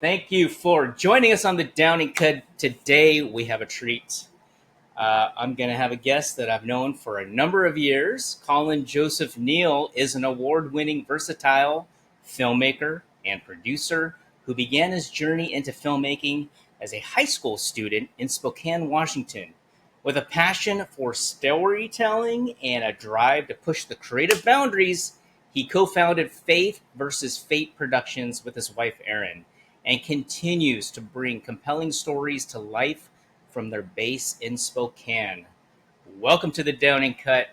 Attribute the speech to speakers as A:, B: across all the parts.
A: Thank you for joining us on the Downing Cut. Today we have a treat. I'm going to have a guest that I've known for a number of years. Colin Joseph Neal is an award winning, versatile filmmaker and producer who began his journey into filmmaking as a high school student in Spokane, Washington. With a passion for storytelling and a drive to push the creative boundaries, he co founded Faith versus Fate Productions with his wife, Erin, and continues to bring compelling stories to life from their base in Spokane. Welcome to the Downing Cut.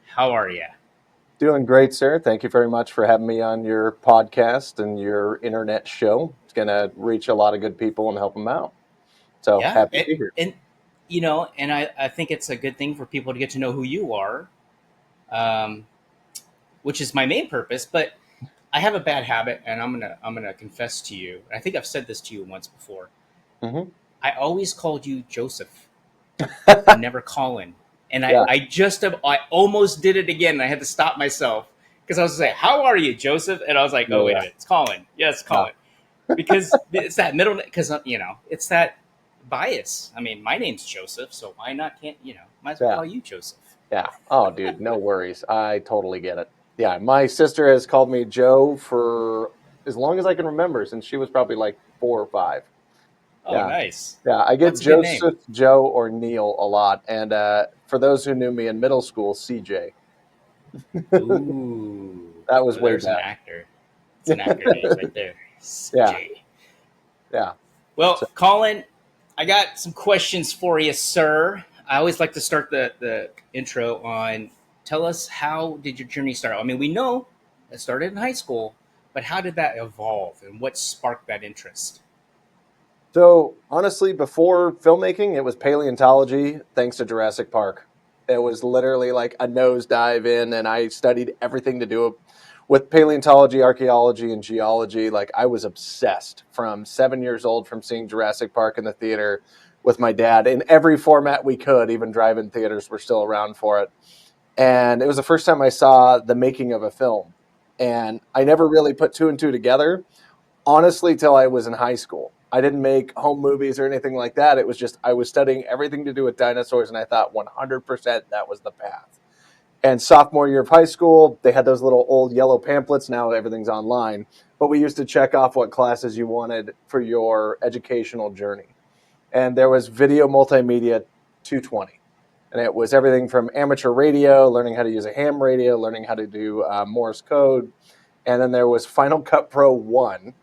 A: How are you?
B: Doing great, sir. Thank you very much for having me on your podcast and your internet show. It's going to reach a lot of good people and help them out. So
A: Yeah,
B: happy to be here.
A: and I think it's a good thing for people to get to know who you are, um, which is my main purpose. But I have a bad habit, and I'm gonna confess to you. I think I've said this to you once before.
B: Hmm.
A: I always called you Joseph and never Colin. And I,
B: Yeah,
A: I just I almost did it again. And I had to stop myself because I was like, "How are you, Joseph?" And I was like, "Oh, wait a
B: yeah,
A: minute, it's Colin. Yes,
B: yeah,
A: Colin." Because it's that middle. Because it's that bias. I mean, my name's Joseph, so why not? Can't Might as well
B: yeah,
A: call you Joseph.
B: yeah. Oh, dude, no worries. I totally get it. Yeah, my sister has called me Joe for as long as I can remember, since she was probably like 4 or 5.
A: Oh,
B: Yeah,
A: nice.
B: yeah. I get
A: What's a good name?
B: Joseph, Joe, or Neil a lot, and for those who knew me in middle school, CJ.
A: Ooh,
B: That was
A: well,
B: way
A: there's an
B: back.
A: actor. It's an actor name right there,
B: Yeah,
A: CJ.
B: yeah.
A: Well,
B: So,
A: Colin, I got some questions for you, sir. I always like to start the intro on tell us, how did your journey start? I mean, we know it started in high school, but how did that evolve and what sparked that interest?
B: so honestly, before filmmaking, it was paleontology, thanks to Jurassic Park. It was literally like a nosedive in, and I studied everything to do with paleontology, archaeology, and geology. Like I was obsessed from 7 years old from seeing Jurassic Park in the theater with my dad in every format we could. Even drive-in theaters were still around for it. And it was the first time I saw the making of a film. And I never really put two and two together, honestly, till I was in high school. I didn't make home movies or anything like that. It was just I was studying everything to do with dinosaurs, and I thought 100% that was the path. And sophomore year of high school, they had those little old yellow pamphlets. Now everything's online, but we used to check off what classes you wanted for your educational journey. And there was video multimedia 220. And it was everything from amateur radio, learning how to use a ham radio, learning how to do Morse code. And then there was Final Cut Pro 1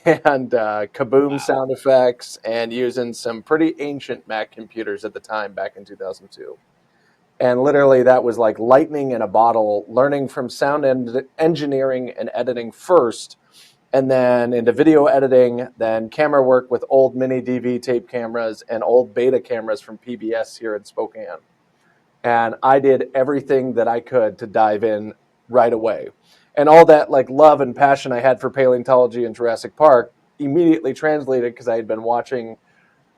B: and Kaboom
A: Wow.
B: sound effects and using some pretty ancient Mac computers at the time back in 2002. And literally, that was like lightning in a bottle, learning from engineering and editing first, and then into video editing, then camera work with old mini DV tape cameras and old beta cameras from PBS here in Spokane. And I did everything that I could to dive in right away. And all that like love and passion I had for paleontology and Jurassic Park immediately translated because I had been watching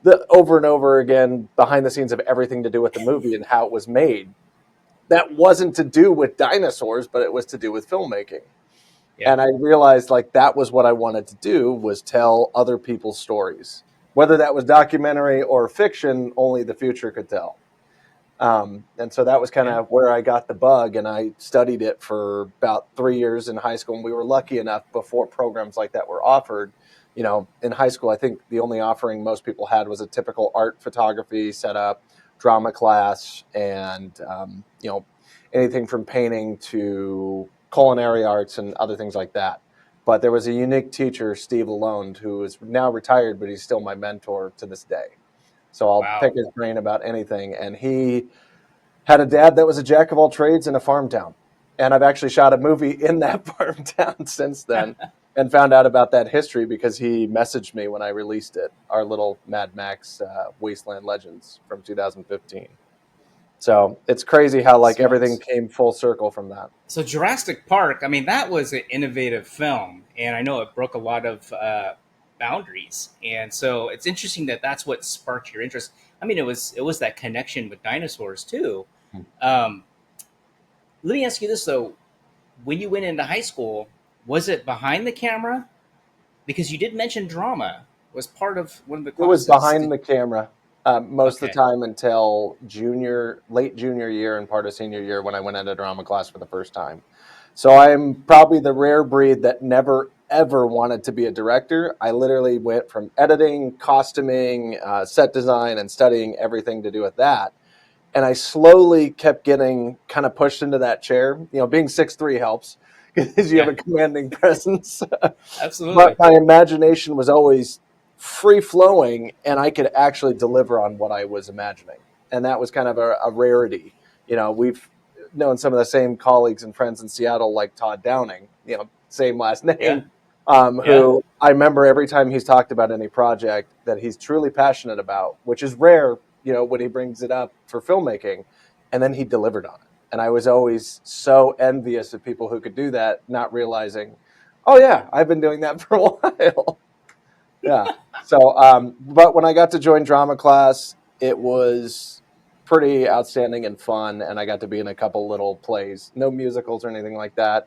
B: the over and over again behind the scenes of everything to do with the movie and how it was made. That wasn't to do with dinosaurs, but it was to do with filmmaking.
A: Yeah.
B: And I realized like that was what I wanted to do, was tell other people's stories. Whether that was documentary or fiction, only the future could tell. And so that was kind
A: Yeah.
B: of where I got the bug, and I studied it for about 3 years in high school. And we were lucky enough before programs like that were offered. In high school, I think the only offering most people had was a typical art photography setup, drama class, and anything from painting to culinary arts and other things like that. But there was a unique teacher, Steve Lalonde, who is now retired, but he's still my mentor to this day. So I'll pick
A: Wow.
B: his brain about anything. And he had a dad that was a jack of all trades in a farm town. And I've actually shot a movie in that farm town since then and found out about that history because he messaged me when I released it, our little Mad Max Wasteland Legends from 2015. So it's crazy how like everything
A: So
B: came full circle from that.
A: so Jurassic Park, I mean, that was an innovative film, and I know it broke a lot of boundaries. And so it's interesting that that's what sparked your interest. I mean, it was that connection with dinosaurs too. Um, Let me ask you this though: when you went into high school, was it behind the camera, because you did mention drama was part of one of the
B: It was
A: classes.
B: behind the camera most of the
A: Okay.
B: time until late junior year and part of senior year when I went into drama class for the first time. So I'm probably the rare breed that never ever wanted to be a director. I literally went from editing, costuming, set design, and studying everything to do with that. And I slowly kept getting kind of pushed into that chair. Being 6'3" helps because you have
A: Yeah,
B: a commanding presence. But
A: absolutely.
B: my imagination was always free flowing, and I could actually deliver on what I was imagining. And that was kind of a rarity. We've known some of the same colleagues and friends in Seattle, like Todd Downing, same last
A: Yeah,
B: name,
A: yeah.
B: who I remember every time he's talked about any project that he's truly passionate about, which is rare, when he brings it up for filmmaking, and then he delivered on it. And I was always so envious of people who could do that, not realizing, oh yeah, I've been doing that for a while. Yeah. So, but when I got to join drama class, it was pretty outstanding and fun, and I got to be in a couple little plays, no musicals or anything like that.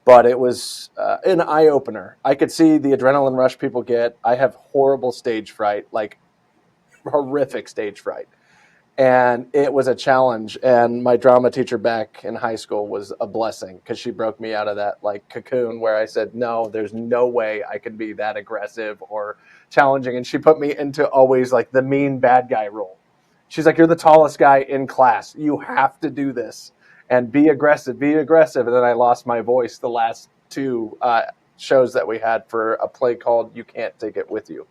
B: But it was an eye opener. I could see the adrenaline rush people get. I have horrible stage fright, like horrific stage fright, and it was a challenge. And my drama teacher back in high school was a blessing because she broke me out of that like cocoon where I said, no, there's no way I can be that aggressive or challenging. And she put me into always like the mean bad guy role. She's like, you're the tallest guy in class, you have to do this and be aggressive, be aggressive. And then I lost my voice the last two shows that we had for a play called You Can't Take It With You.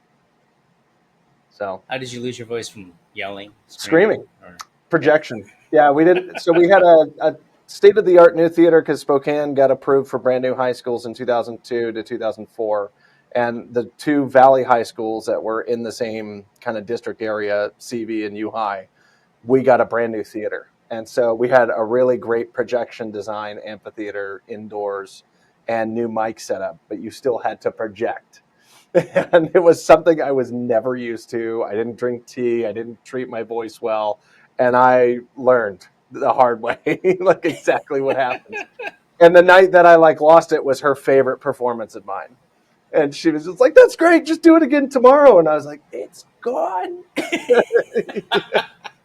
B: So
A: How did you lose your voice from yelling, screaming,
B: screaming.
A: or yeah?
B: Projection. Yeah, we didn't. So we had a state of the art new theater because Spokane got approved for brand new high schools in 2002 to 2004. And the two Valley high schools that were in the same kind of district area, CV and U High, we got a brand new theater. And so we had a really great projection design amphitheater indoors and new mic setup, but you still had to project. And it was something I was never used to. I didn't drink tea. I didn't treat my voice well. And I learned the hard way, like exactly what happens. And the night that I like lost it was her favorite performance of mine. And she was just like, that's great. Just do it again tomorrow. And I was like, it's gone.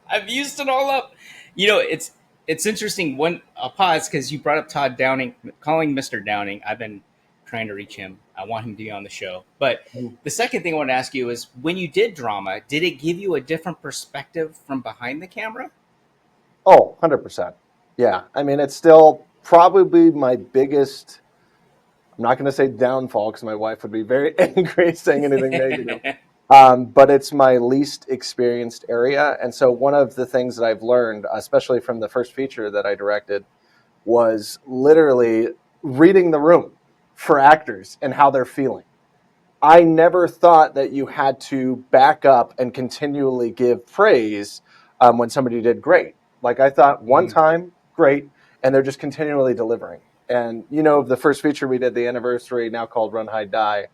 A: I've used it all up. You know, it's interesting. One I'll pause because you brought up Todd Downing, calling Mr. Downing. I've been trying to reach him. I want him to be on the show. But the second thing I want to ask you is, when you did drama, did it give you a different perspective from behind the camera?
B: Oh, 100%. Yeah. I mean, it's still probably my biggest, I'm not going to say downfall because my wife would be very angry saying anything negative. But it's my least experienced area. And so one of the things that I've learned, especially from the first feature that I directed, was literally reading the room for actors and how they're feeling. I never thought that you had to back up and continually give praise when somebody did great. Like I thought one
A: Mm,
B: time, great, and they're just continually delivering. And the first feature we did, the anniversary, now called Run, Hide, Die,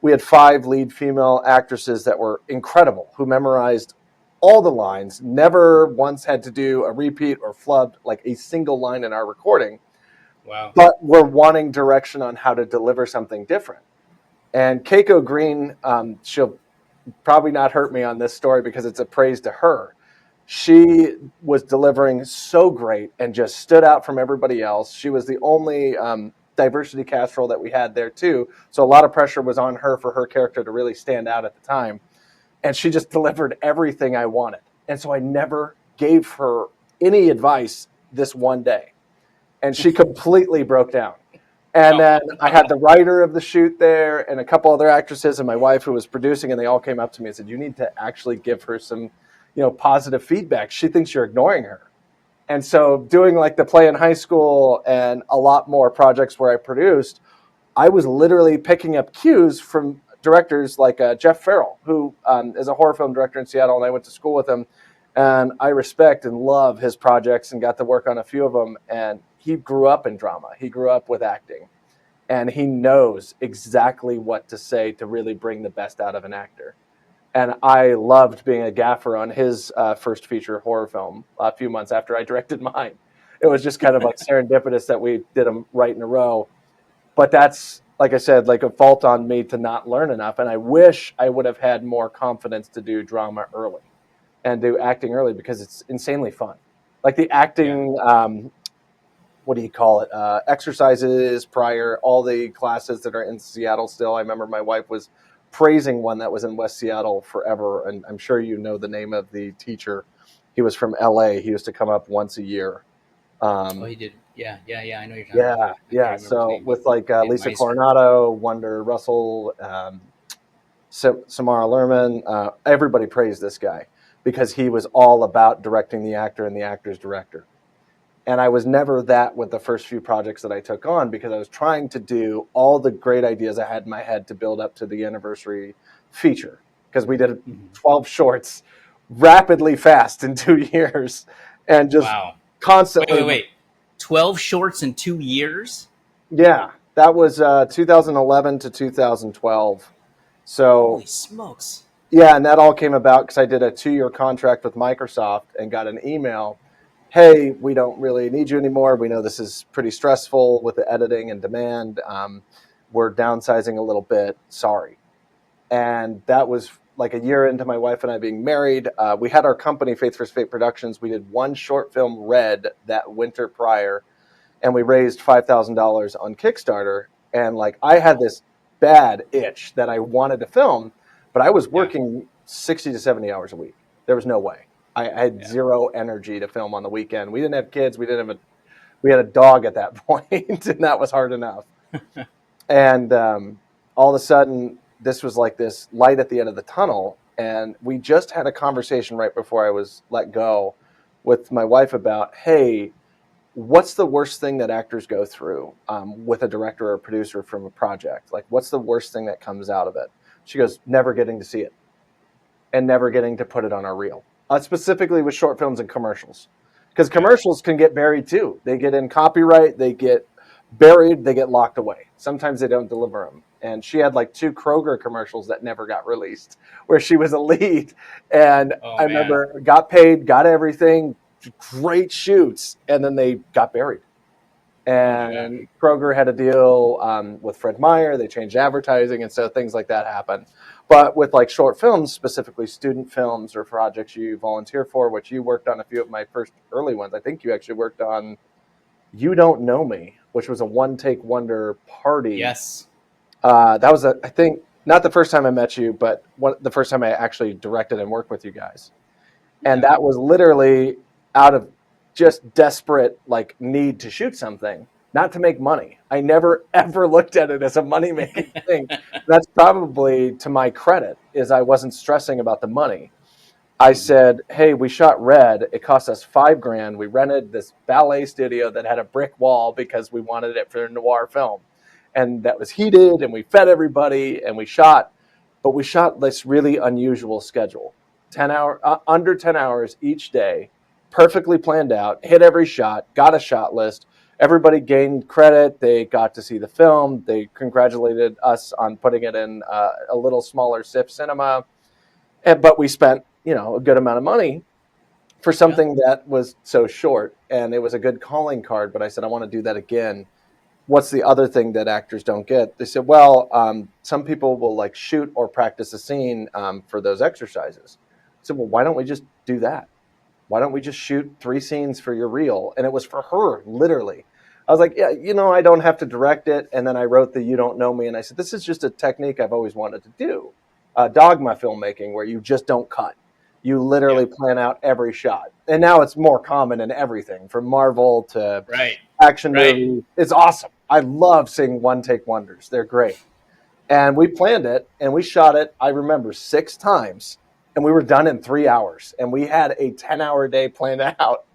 B: we had 5 lead female actresses that were incredible, who memorized all the lines, never once had to do a repeat or flubbed like a single line in our recording,
A: wow.
B: but were wanting direction on how to deliver something different. And Keiko Green, she'll probably not hurt me on this story because it's a praise to her. She was delivering so great and just stood out from everybody else. She was the only diversity cast role that we had there too. So a lot of pressure was on her for her character to really stand out at the time. And she just delivered everything I wanted. And so I never gave her any advice this one day. And she completely broke down. And
A: Oh,
B: then I had the writer of the shoot there and a couple other actresses and my wife who was producing, and they all came up to me and said, you need to actually give her some, positive feedback. She thinks you're ignoring her. And so doing like the play in high school and a lot more projects where I produced, I was literally picking up cues from directors like Jeff Farrell, who is a horror film director in Seattle, and I went to school with him. And I respect and love his projects and got to work on a few of them. And he grew up in drama. He grew up with acting. And he knows exactly what to say to really bring the best out of an actor. And I loved being a gaffer on his first feature horror film a few months after I directed mine. It was just kind of like serendipitous that we did them right in a row. But that's like I said, like a fault on me to not learn enough. And I wish I would have had more confidence to do drama early and do acting early because it's insanely fun. Like the
A: Yeah.
B: acting, what do you call it? Exercises prior, all the classes that are in Seattle still. I remember my wife was praising one that was in West Seattle forever. And I'm sure you know the name of the teacher. He was from LA. He used to come up once a year.
A: Oh,
B: Um,
A: he did. Yeah, yeah, yeah. I know what you're talking about.
B: yeah,
A: I can't
B: yeah.
A: remember his
B: So
A: name, but
B: with like
A: yeah,
B: Lisa
A: Meisner.
B: Coronado, Wonder Russell, Samara Lerman, everybody praised this guy because he was all about directing the actor and the actor's director. And I was never that with the first few projects that I took on because I was trying to do all the great ideas I had in my head to build up to the anniversary feature because we did
A: Mhm.
B: 12 shorts rapidly fast in 2 years and just
A: Wow. Wait,
B: constantly.
A: wait, wait. 12 shorts in 2 years?
B: Yeah, that was 2011 to 2012. So
A: Holy smokes.
B: yeah, and that all came about because I did a 2-year contract with Microsoft and got an email. Hey, we don't really need you anymore. We know this is pretty stressful with the editing and demand. We're downsizing a little bit. Sorry. And that was like a year into my wife and I being married. We had our company, Faith for Fate Productions. We did one short film, Red, that winter prior, and we raised $5,000 on Kickstarter. And like I had
A: Wow.
B: this bad itch that I wanted to film, but I was
A: Yeah,
B: working 60 to 70 hours a week. There was no way. I had
A: yeah.
B: zero energy to film on the weekend. We didn't have kids. We had a dog at that point, and that was hard enough. And all of a sudden, this was like this light at the end of the tunnel. And we just had a conversation right before I was let go with my wife about, hey, what's the worst thing that actors go through with a director or a producer from a project? Like, what's the worst thing that comes out of it? She goes, never getting to see it and never getting to put it on our reel, specifically with short films and commercials. Because
A: Yeah.
B: commercials can get buried too. They get in copyright, they get buried, they get locked away. Sometimes they don't deliver them. And she had like 2 Kroger commercials that never got released, where she was a lead. And
A: Oh
B: I
A: man.
B: remember got paid, got everything, great shoots, and then they got buried.
A: Oh my god.
B: And Kroger had a deal with Fred Meyer. They changed advertising, and so things like that happen. But with like short films, specifically student films or projects you volunteer for, which you worked on a few of my first early ones. I think you actually worked on You Don't Know Me, which was a one-take wonder party.
A: Yes.
B: That was, I think, not the first time I met you, but the first time I actually directed and worked with you guys. And
A: Yeah.
B: that was literally out of just desperate like need to shoot something, not to make money. I never ever looked at it as a money making thing. That's probably to my credit, is I wasn't stressing about the money. I
A: Mhm.
B: said, hey, we shot Red, it cost us $5,000. We rented this ballet studio that had a brick wall because we wanted it for a noir film, and that was heated, and we fed everybody and we shot. But we shot this really unusual schedule, under 10 hours each day, perfectly planned out, hit every shot, got a shot list. Everybody gained credit. They got to see the film. They congratulated us on putting it in a little smaller SIF cinema. But we spent, a good amount of money for
A: Yeah.
B: something that was so short, and it was a good calling card. But I said, I want to do that again. What's the other thing that actors don't get? They said, well, some people will like shoot or practice a scene for those exercises. I said, well, why don't we just do that? Why don't we just shoot 3 scenes for your reel? And it was for her, literally. I was like, yeah, I don't have to direct it. And then I wrote the You Don't Know Me. And I said, this is just a technique I've always wanted to do. Dogma filmmaking, where you just don't cut. You
A: Yeah.
B: literally plan out every shot. And now it's more common in everything from Marvel to
A: Right.
B: action
A: Right.
B: movies. It's awesome. I love seeing one take wonders. They're great. And we planned it and we shot it, I remember, 6 times. And we were done in 3 hours. And we had a 10-hour day planned out.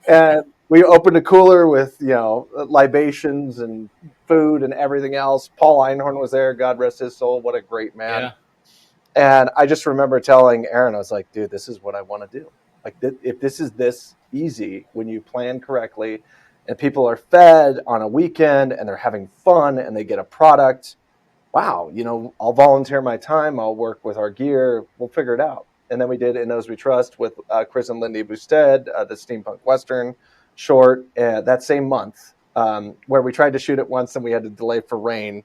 B: And we opened a cooler with, libations and food and everything else. Paul Einhorn was there. God rest his soul. What a great man.
A: Yeah.
B: And I just remember telling Aaron, I was like, dude, this is what I want to do. Like, if this is this easy, when you plan correctly and people are fed on a weekend and they're having fun and they get a product, wow, I'll volunteer my time. I'll work with our gear. We'll figure it out. And then we did In Those We Trust with Chris and Lindy Busted, the steampunk Western short that same month, where we tried to shoot it once and we had to delay for rain.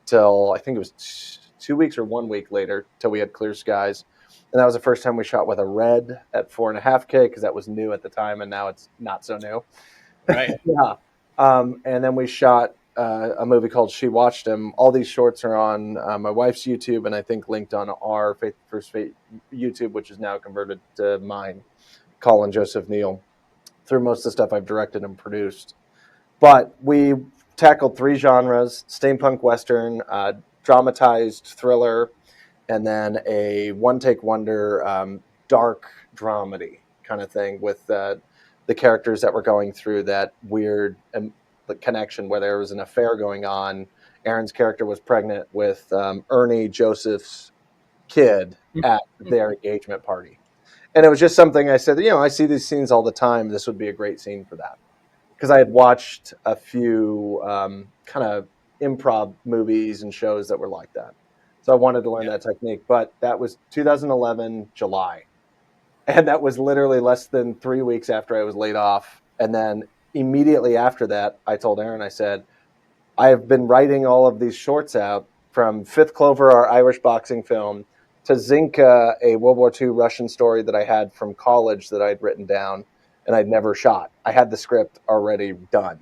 B: till I think it was 2 weeks or 1 week later till we had clear skies. And that was the first time we shot with a red at 4.5K because that was new at the time, and now it's not so new.
A: Right.
B: Yeah. And then we shot a movie called She Watched Him. All these shorts are on my wife's YouTube, and I think linked on our Faith First Fate YouTube, which is now converted to mine, Colin Joseph Neal, through most of the stuff I've directed and produced. But we tackled three genres: steampunk western, dramatized thriller, and then a one-take wonder dark dramedy kind of thing with the characters that were going through that weird connection where there was an affair going on. Aaron's character was pregnant with Ernie, Joseph's kid, at their engagement party. And it was just something I said, I see these scenes all the time. This would be a great scene for that. Because I had watched a few kind of improv movies and shows that were like that. So I wanted to learn that technique. But that was 2011, July. And that was literally less than 3 weeks after I was laid off. And then immediately after that, I told Aaron, I said, I have been writing all of these shorts out, from Fifth Clover, our Irish boxing film, to Zinka, a World War II Russian story that I had from college that I'd written down and I'd never shot. I had the script already done.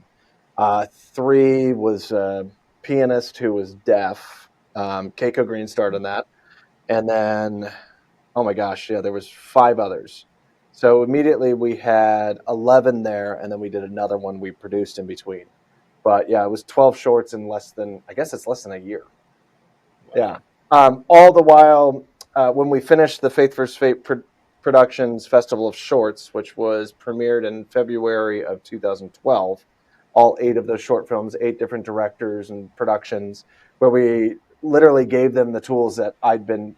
B: 3 was a pianist who was deaf. Keiko Green starred in that. And then, oh my gosh, there was 5 others. So immediately we had 11 there, and then we did another one we produced in between. But yeah, it was 12 shorts in less than a year. Wow. Yeah. All the while, when we finished the Faith First Fate Productions Festival of Shorts, which was premiered in February of 2012, all 8 of those short films, 8 different directors and productions, where we literally gave them the tools that I'd been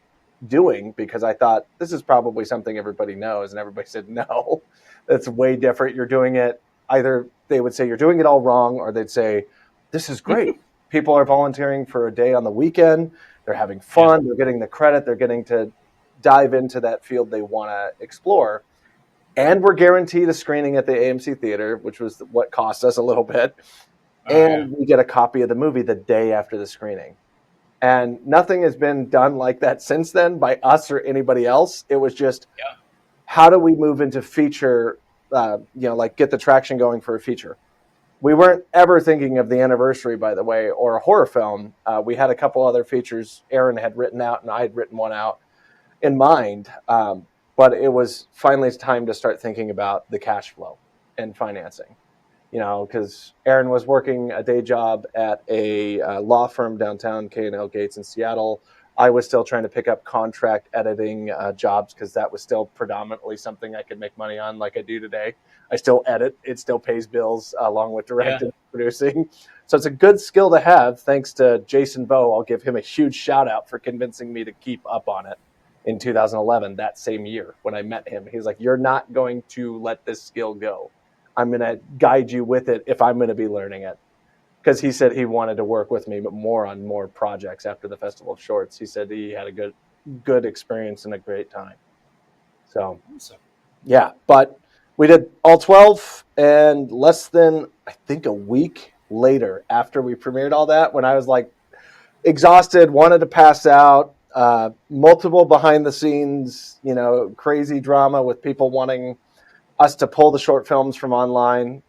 B: doing, because I thought this is probably something everybody knows, and everybody said, no, that's way different. You're doing it, either they would say you're doing it all wrong, or they'd say, this is great. People are volunteering for a day on the weekend. They're having fun. They're getting the credit. They're getting to dive into that field they want to explore. And we're guaranteed a screening at the AMC Theater, which was what cost us a little bit. We get a copy of the movie the day after the screening. And nothing has been done like that since then by us or anybody else. It was just, how do we move into feature, get the traction going for a feature? We weren't ever thinking of the anniversary, by the way, or a horror film. We had a couple other features Aaron had written out, and I had written one out in mind. But it was finally time to start thinking about the cash flow and financing. Because Aaron was working a day job at a law firm downtown, K&L Gates in Seattle. I was still trying to pick up contract editing jobs, because that was still predominantly something I could make money on, like I do today. I still edit. It still pays bills along with directing and producing. So it's a good skill to have, thanks to Jason Bowe. I'll give him a huge shout out for convincing me to keep up on it in 2011, that same year when I met him. He was like, you're not going to let this skill go. I'm going to guide you with it if I'm going to be learning it. Because he said he wanted to work with me, but on more projects after the Festival of Shorts. He said he had a good experience and a great time. So, yeah. But we did all 12, and less than, I think, a week later, after we premiered all that, when I was like exhausted, wanted to pass out, multiple behind the scenes, crazy drama with people wanting us to pull the short films from online.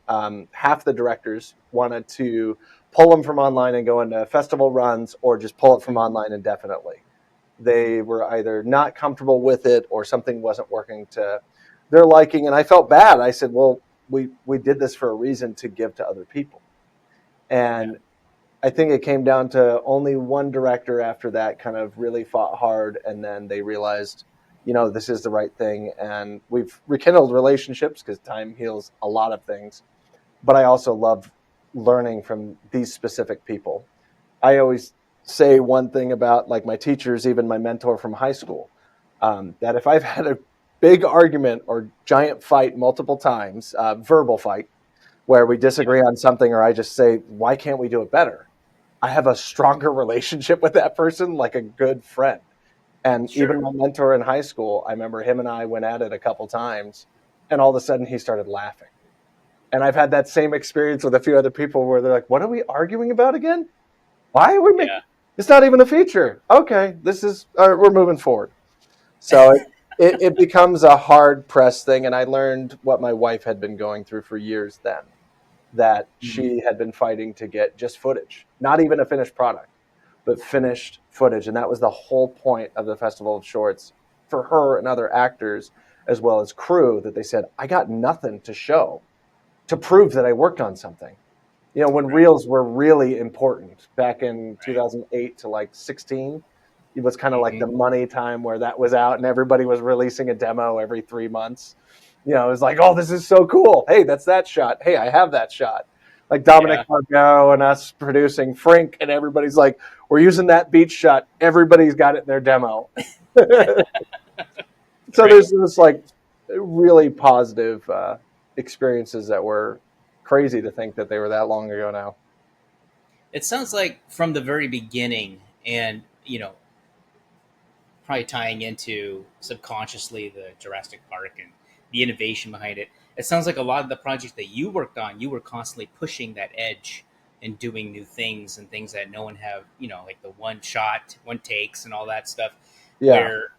B: Half the directors wanted to pull them from online and go into festival runs, or just pull it from online indefinitely. They were either not comfortable with it, or something wasn't working to their liking. And I felt bad. I said, well, we did this for a reason, to give to other people. And I think it came down to only one director after that kind of really fought hard, and then they realized, this is the right thing. And we've rekindled relationships, because time heals a lot of things. But I also love learning from these specific people. I always say one thing about, like, my teachers, even my mentor from high school, that if I've had a big argument or giant fight multiple times, verbal fight, where we disagree on something, or I just say, why can't we do it better? I have a stronger relationship with that person, like a good friend. And even my mentor in high school, I remember him and I went at it a couple times, and all of a sudden he started laughing. And I've had that same experience with a few other people where they're like, what are we arguing about again? Why are we making?
A: Yeah.
B: It's not even a feature. Okay, this is we're moving forward. So it becomes a hard press thing, and I learned what my wife had been going through for years then, that
A: Mhm.
B: she had been fighting to get just footage, not even a finished product, but finished footage. And that was the whole point of the Festival of Shorts for her and other actors, as well as crew, that they said, I got nothing to show to prove that I worked on something. You know, when
A: Right.
B: reels were really important back in
A: Right.
B: 2008 to like 16, it was kind of like
A: Hmm.
B: the money time where that was out and everybody was releasing a demo every 3 months. You know, it was like, oh, this is so cool. Hey, that's that shot. Hey, I have that shot. Like Dominic
A: Yeah.
B: Margot and us producing Frink, and everybody's like, we're using that beach shot. Everybody's got it in their demo. So
A: Right.
B: there's this like really positive experiences that were crazy to think that they were that long ago now.
A: It sounds like from the very beginning, and probably tying into subconsciously the Jurassic Park and the innovation behind it. It sounds like a lot of the projects that you worked on, you were constantly pushing that edge and doing new things and things that no one have, like the one shot, one takes, and all that stuff.
B: Yeah,
A: Where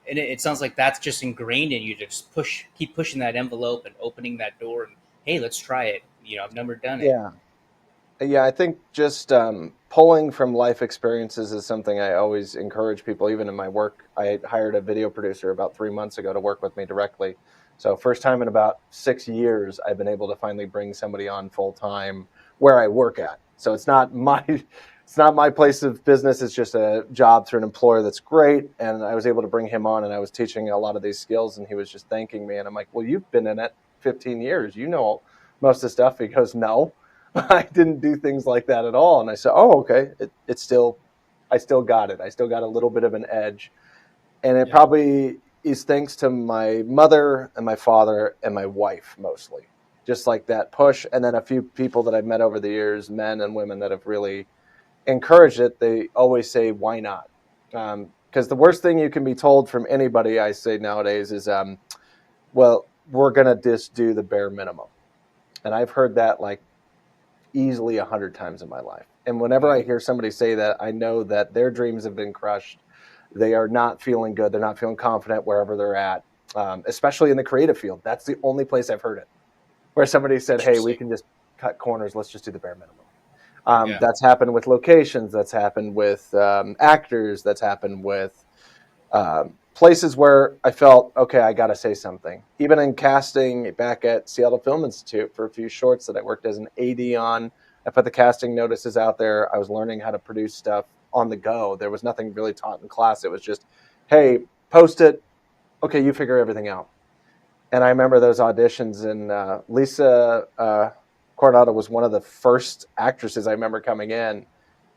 A: and it sounds like that's just ingrained in you to just keep pushing that envelope and opening that door, and hey, let's try it. I've never done it.
B: yeah. Yeah, I think just pulling from life experiences is something I always encourage people, even in my work. I hired a video producer about 3 months ago to work with me directly. So, first time in about 6 years, I've been able to finally bring somebody on full time where I work at. So it's not my it's not my place of business. It's just a job through an employer that's great. And I was able to bring him on, and I was teaching a lot of these skills, and he was just thanking me. And I'm like, "Well, you've been in it 15 years. You know most of the stuff." He goes, "No." I didn't do things like that at all. And I said, oh, okay. It's still, I still got it. I still got a little bit of an edge. And it
A: Yeah.
B: probably is thanks to my mother and my father and my wife mostly. Just like that push. And then a few people that I've met over the years, men and women that have really encouraged it. They always say, why not? Because the worst thing you can be told from anybody, I say nowadays, is, well, we're going to just do the bare minimum. And I've heard that like easily 100 times in my life. And whenever I
A: Mhm.
B: hear somebody say that, I know that their dreams have been crushed. They are not feeling good. They're not feeling confident wherever they're at, especially in the creative field. That's the only place I've heard it where somebody said, hey, we
A: Interesting.
B: can just cut corners. Let's just do the bare minimum.
A: Yeah.
B: That's happened with locations. That's happened with actors. That's happened with places where I felt, okay, I got to say something. Even in casting back at Seattle Film Institute for a few shorts that I worked as an AD on, I put the casting notices out there. I was learning how to produce stuff on the go. There was nothing really taught in class. It was just, hey, post it. Okay, you figure everything out. And I remember those auditions, and Lisa Coronado was one of the first actresses I remember coming in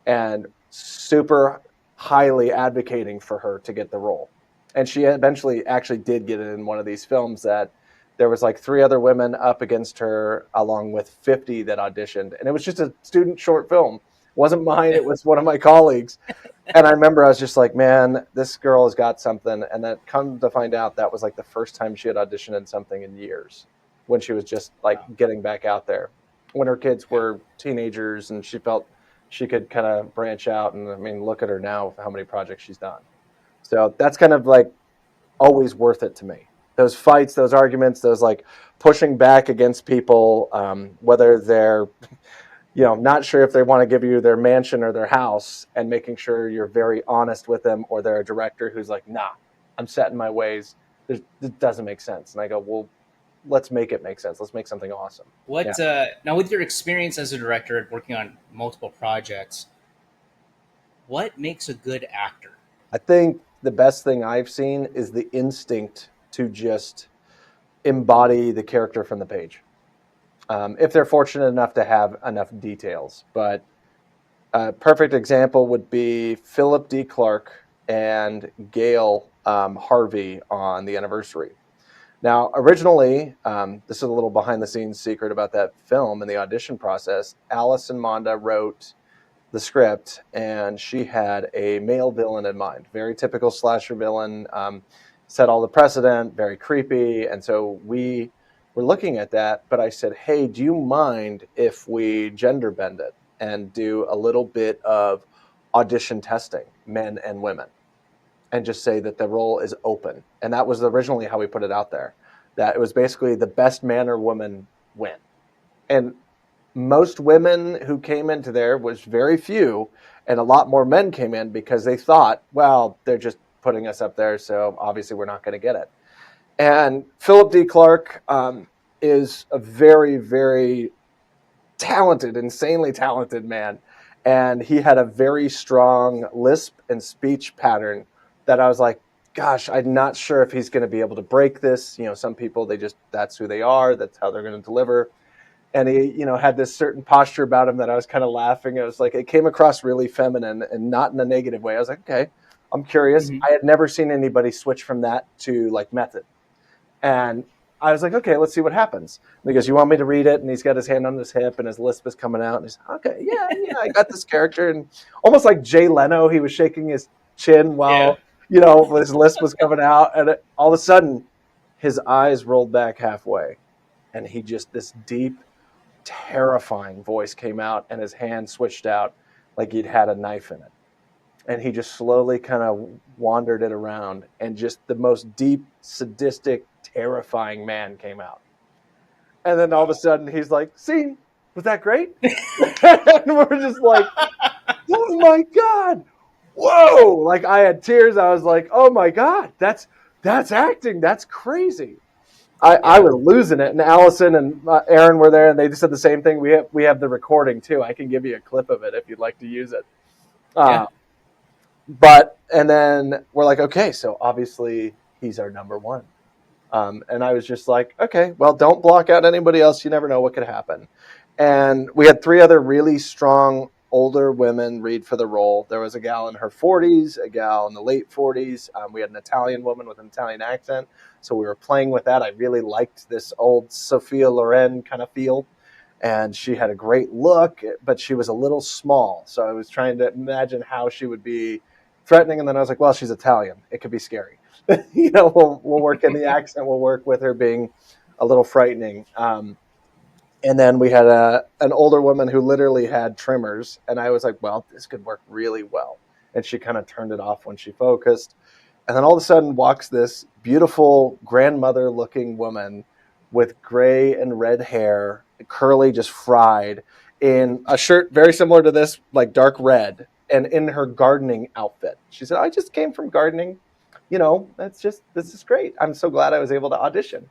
B: and super highly advocating for her to get the role. And she eventually actually did get it in one of these films that there was like three other women up against her along with 50 that auditioned. And it was just a student short film. It wasn't mine,
A: Yeah.
B: it was one of my colleagues. And I remember I was just like, man, this girl has got something. And then come to find out that was like the first time she had auditioned in something in years, when she was just like
A: Wow.
B: getting back out there, when her kids
A: Yeah.
B: were teenagers and she felt she could kind of branch out. And I mean, look at her now, how many projects she's done. So that's kind of like always worth it to me. Those fights, those arguments, those like pushing back against people, whether they're not sure if they want to give you their mansion or their house, and making sure you're very honest with them, or they're a director who's like, nah, I'm set in my ways. It doesn't make sense. And I go, well, let's make it make sense. Let's make something awesome. Yeah.
A: What now with your experience as a director working on multiple projects, what makes a good actor?
B: I think the best thing I've seen is the instinct to just embody the character from the page. If they're fortunate enough to have enough details. But a perfect example would be Philip D. Clark and Gail Harvey on The Anniversary. Now, originally, this is a little behind the scenes secret about that film and the audition process. Allison Monda wrote the script, and she had a male villain in mind, very typical slasher villain, set all the precedent, very creepy. And so we were looking at that, but I said, hey, do you mind if we gender bend it? and do a little bit of audition testing, men and women, and just say that the role is open. And that was originally how we put it out there, that it was basically the best man or woman win. And most women who came into there was very few, and a lot more men came in because they thought, well, they're just putting us up there, so obviously we're not going to get it. And Philip D. Clark is a very, very talented, insanely talented man. And he had a very strong lisp and speech pattern that I was like, gosh, I'm not sure if he's going to be able to break this. You know, some people, that's who they are. That's how they're going to deliver. And he, had this certain posture about him that I was kind of laughing. It was like, it came across really feminine and not in a negative way. I was like, okay, I'm curious.
A: Mhm.
B: I had never seen anybody switch from that to like method. And I was like, okay, let's see what happens. And he goes, you want me to read it? And he's got his hand on his hip and his lisp is coming out. And he's okay, yeah, I got this character. And almost like Jay Leno, he was shaking his chin while, his lisp was coming out. And all of a sudden, his eyes rolled back halfway. And this deep, terrifying voice came out and his hand switched out like he'd had a knife in it. And he just slowly kind of wandered it around, and just the most deep, sadistic, terrifying man came out. And then all of a sudden he's like, scene, was that great? And we're just like, oh my God, whoa. Like I had tears. I was like, oh my God, that's acting. That's crazy. I was losing it. And Allison and Aaron were there and they just said the same thing. We have the recording too. I can give you a clip of it if you'd like to use it. And then we're like, okay, so obviously he's our number one. And I was just like, okay, well, don't block out anybody else. You never know what could happen. And we had 3 other really strong older women read for the role. There was a gal in her 40s, a gal in the late 40s. We had an Italian woman with an Italian accent. So we were playing with that. I really liked this old Sophia Loren kind of feel. And she had a great look, but she was a little small. So I was trying to imagine how she would be threatening. And then I was like, well, she's Italian. It could be scary. We'll work in the accent. We'll work with her being a little frightening. And then we had an older woman who literally had tremors. And I was like, well, this could work really well. And she kind of turned it off when she focused. And then all of a sudden walks this beautiful grandmother-looking woman with gray and red hair, curly, just fried, in a shirt very similar to this, like dark red, and in her gardening outfit. She said, I just came from gardening. This is great. I'm so glad I was able to audition.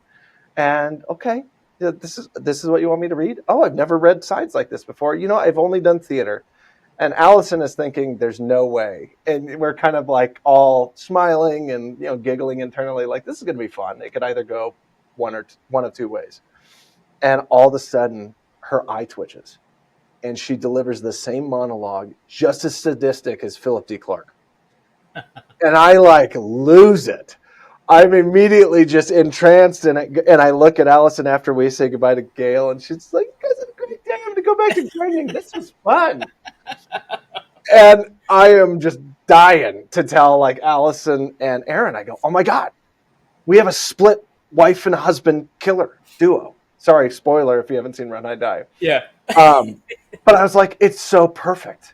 B: And okay, this is what you want me to read? Oh, I've never read sides like this before. I've only done theater. And Allison is thinking, there's no way. And we're kind of like all smiling and, giggling internally, like, this is going to be fun. It could either go one of 2 ways. And all of a sudden, her eye twitches. And she delivers the same monologue, just as sadistic as Philip D. Clark. And I lose it. I'm immediately just entranced in it. And I look at Allison after we say goodbye to Gail, and she's like, you guys had a great day. I'm going to go back to training. This was fun. And I am just dying to tell Allison and Aaron, I go, oh my God, we have a split wife and husband killer duo. Sorry, spoiler if you haven't seen Run, I Die.
A: Yeah.
B: But I was like, it's so perfect.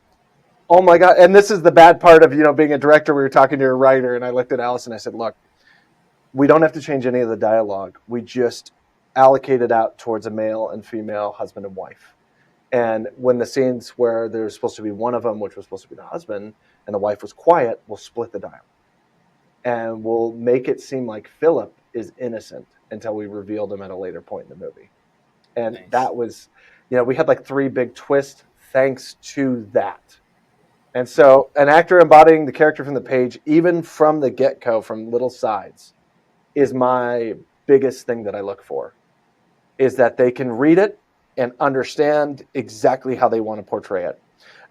B: Oh my God. And this is the bad part of, being a director. We were talking to a writer and I looked at Allison and I said, look, we don't have to change any of the dialogue. We just allocate it out towards a male and female husband and wife. And when the scenes where there's supposed to be one of them, which was supposed to be the husband, and the wife was quiet, we'll split the dialogue. And we'll make it seem like Philip is innocent until we revealed him at a later point in the movie. And nice. That was, we had 3 big twists thanks to that. And so an actor embodying the character from the page, even from the get-go, from little sides, is my biggest thing that I look for, is that they can read it and understand exactly how they want to portray it.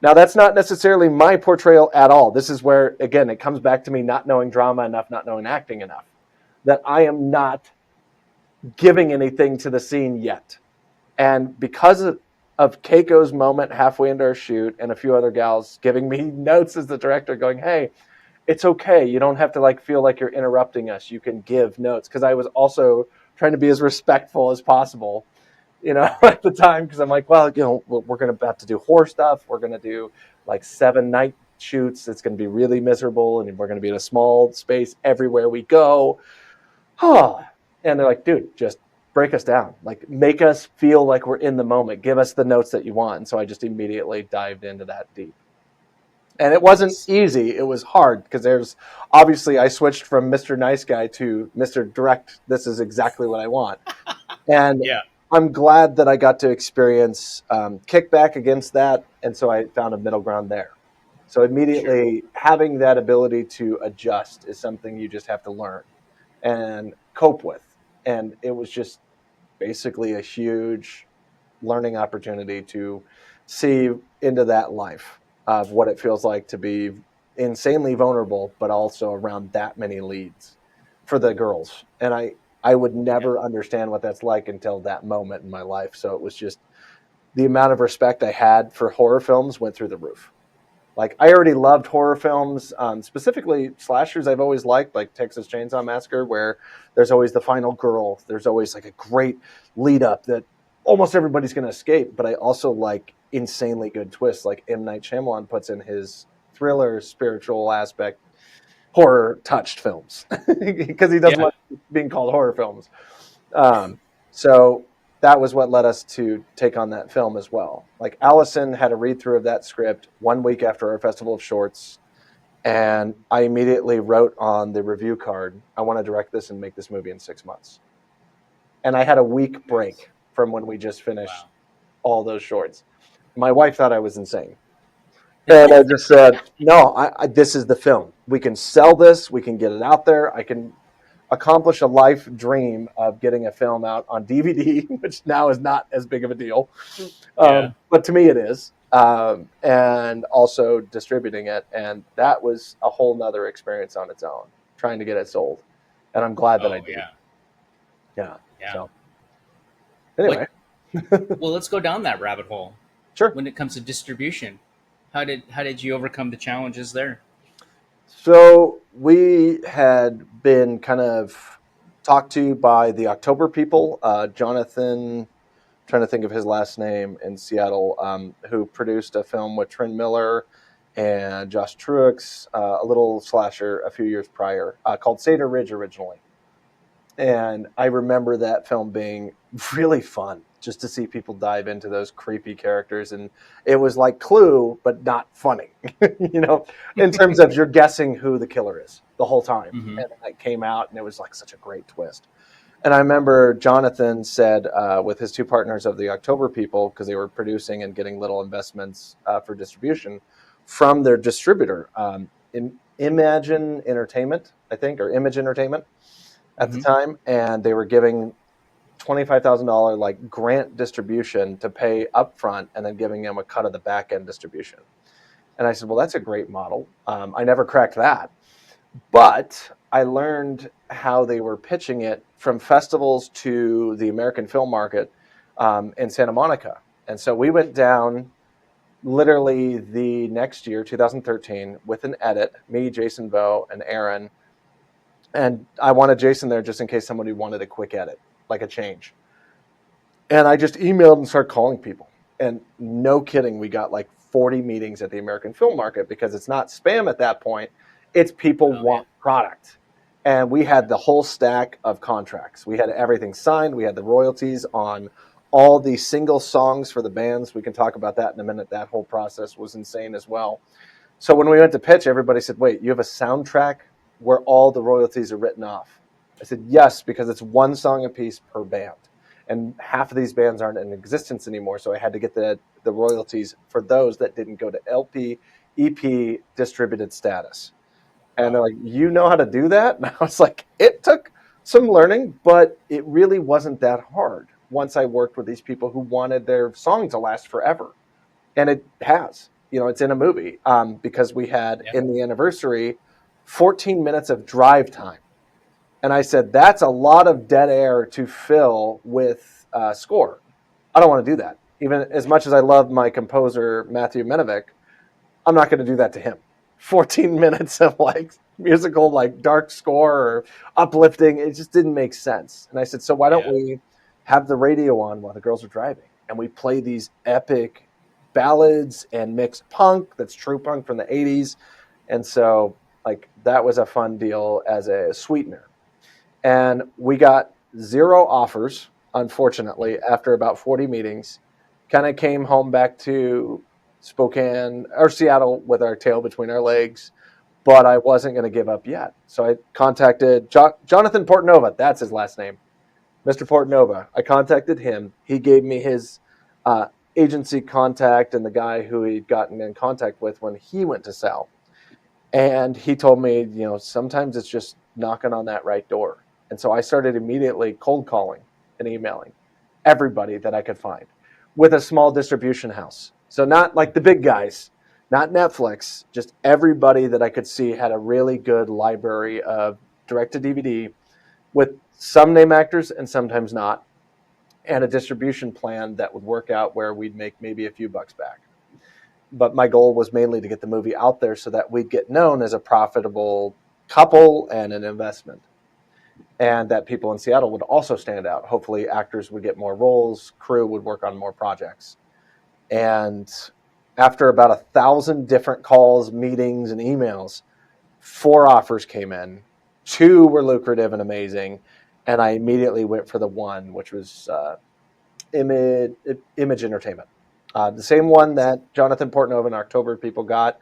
B: Now, that's not necessarily my portrayal at all. This is where, again, it comes back to me not knowing drama enough, not knowing acting enough, that I am not giving anything to the scene yet. And because of Keiko's moment halfway into our shoot and a few other gals giving me notes as the director going, hey, it's okay. You don't have to feel like you're interrupting us. You can give notes. Because I was also trying to be as respectful as possible. at the time, because I'm like, well, we're going to about to do horror stuff. We're going to do like 7 night shoots. It's going to be really miserable, and we're going to be in a small space everywhere we go. Oh, and they're like, dude, just break us down. Like, make us feel like we're in the moment. Give us the notes that you want. And so I just immediately dived into that deep. And it wasn't
A: Nice.
B: easy. It was hard because obviously I switched from Mr. Nice Guy to Mr. Direct. This is exactly what I want. And
A: Yeah.
B: I'm glad that I got to experience kickback against that. And so I found a middle ground there. So
A: Sure.
B: immediately having that ability to adjust is something you just have to learn and cope with. And it was just basically a huge learning opportunity to see into that life of what it feels like to be insanely vulnerable, but also around that many leads for the girls. And I would
A: Yeah.
B: never understand what that's like until that moment in my life. So it was just the amount of respect I had for horror films went through the roof. Like, I already loved horror films, specifically slashers. I've always liked, like Texas Chainsaw Massacre, where there's always the final girl. There's always like a great lead up that almost everybody's going to escape. But I also like insanely good twists, like M. Night Shyamalan puts in his thriller, spiritual aspect, horror touched films, because he doesn't
A: Yeah.
B: like being called horror films. So that was what led us to take on that film as well. Like, Allison had a read through of that script 1 week after our Festival of Shorts, and I immediately wrote on the review card, I want to direct this and make this movie in 6 months. And I had a week
A: Nice.
B: break from when we just finished
A: Wow.
B: all those shorts. My wife thought I was insane. And I just said, no, this is the film. We can sell this. We can get it out there. I can accomplish a life dream of getting a film out on DVD, which now is not as big of a deal.
A: Yeah.
B: But to me, it is. And also distributing it. And that was a whole nother experience on its own, trying to get it sold. And I'm glad that I
A: Oh
B: did.
A: yeah.
B: Yeah.
A: Yeah.
B: So anyway,
A: Well, let's go down that rabbit hole.
B: sure.
A: When it comes to distribution, how did you overcome the challenges there?
B: So we had been kind of talked to by the October people, Jonathan, trying to think of his last name, in Seattle, who produced a film with Trent Miller and Josh Truex, a little slasher a few years prior, called Cedar Ridge originally. And I remember that film being really fun, just to see people dive into those creepy characters. And it was like Clue, but not funny, in terms of you're guessing who the killer is the whole time.
A: Hmm.
B: And it came out, and it was like such a great twist. And I remember Jonathan said, with his two partners of the October people, because they were producing and getting little investments for distribution from their distributor, Imagine Entertainment, I think, or Image Entertainment at the
A: Hmm.
B: time, and they were giving $25,000 like grant distribution to pay upfront, and then giving them a cut of the back end distribution. And I said, well, that's a great model. I never cracked that, but I learned how they were pitching it from festivals to the American film market in Santa Monica. And so we went down literally the next year, 2013, with an edit, me, Jason Vo, and Aaron. And I wanted Jason there just in case somebody wanted a quick edit, like a change. And I just emailed and started calling people. And no kidding, we got like 40 meetings at the American film market, because it's not spam at that point. It's people
A: Oh yeah.
B: want product. And we had the whole stack of contracts. We had everything signed. We had the royalties on all the single songs for the bands. We can talk about that in a minute. That whole process was insane as well. So when we went to pitch, everybody said, wait, you have a soundtrack where all the royalties are written off? I said, yes, because it's one song a piece per band. And half of these bands aren't in existence anymore. So I had to get the royalties for those that didn't go to LP, EP distributed status. And they're
A: Wow.
B: like, you know how to do that? And I was like, it took some learning, but it really wasn't that hard once I worked with these people who wanted their song to last forever. And it has. It's in a movie, because we had
A: Yeah.
B: in the anniversary 14 minutes of drive time. And I said, that's a lot of dead air to fill with score. I don't want to do that. Even as much as I love my composer, Matthew Menovic, I'm not going to do that to him. 14 minutes of like musical, like dark score or uplifting. It just didn't make sense. And I said, so why don't
A: Yeah.
B: we have the radio on while the girls are driving. And we play these epic ballads and mix punk that's true punk from the 80s. And so, like, that was a fun deal as a sweetener. And we got 0 offers, unfortunately, after about 40 meetings. Kind of came home back to Spokane or Seattle with our tail between our legs, but I wasn't going to give up yet. So I contacted Jonathan Portnova. That's his last name, Mr. Portnova. I contacted him. He gave me his agency contact and the guy who he'd gotten in contact with when he went to sell. And he told me, sometimes it's just knocking on that right door. And so I started immediately cold calling and emailing everybody that I could find with a small distribution house. So not like the big guys, not Netflix, just everybody that I could see had a really good library of direct-to-DVD with some name actors and sometimes not, and a distribution plan that would work out where we'd make maybe a few bucks back. But my goal was mainly to get the movie out there so that we'd get known as a profitable couple and an investment. And that people in Seattle would also stand out. Hopefully actors would get more roles, crew would work on more projects. And after about 1,000 different calls, meetings, and emails, 4 offers came in. 2 were lucrative and amazing. And I immediately went for the one, which was Image Entertainment. The same one that Jonathan Portnova and October people got.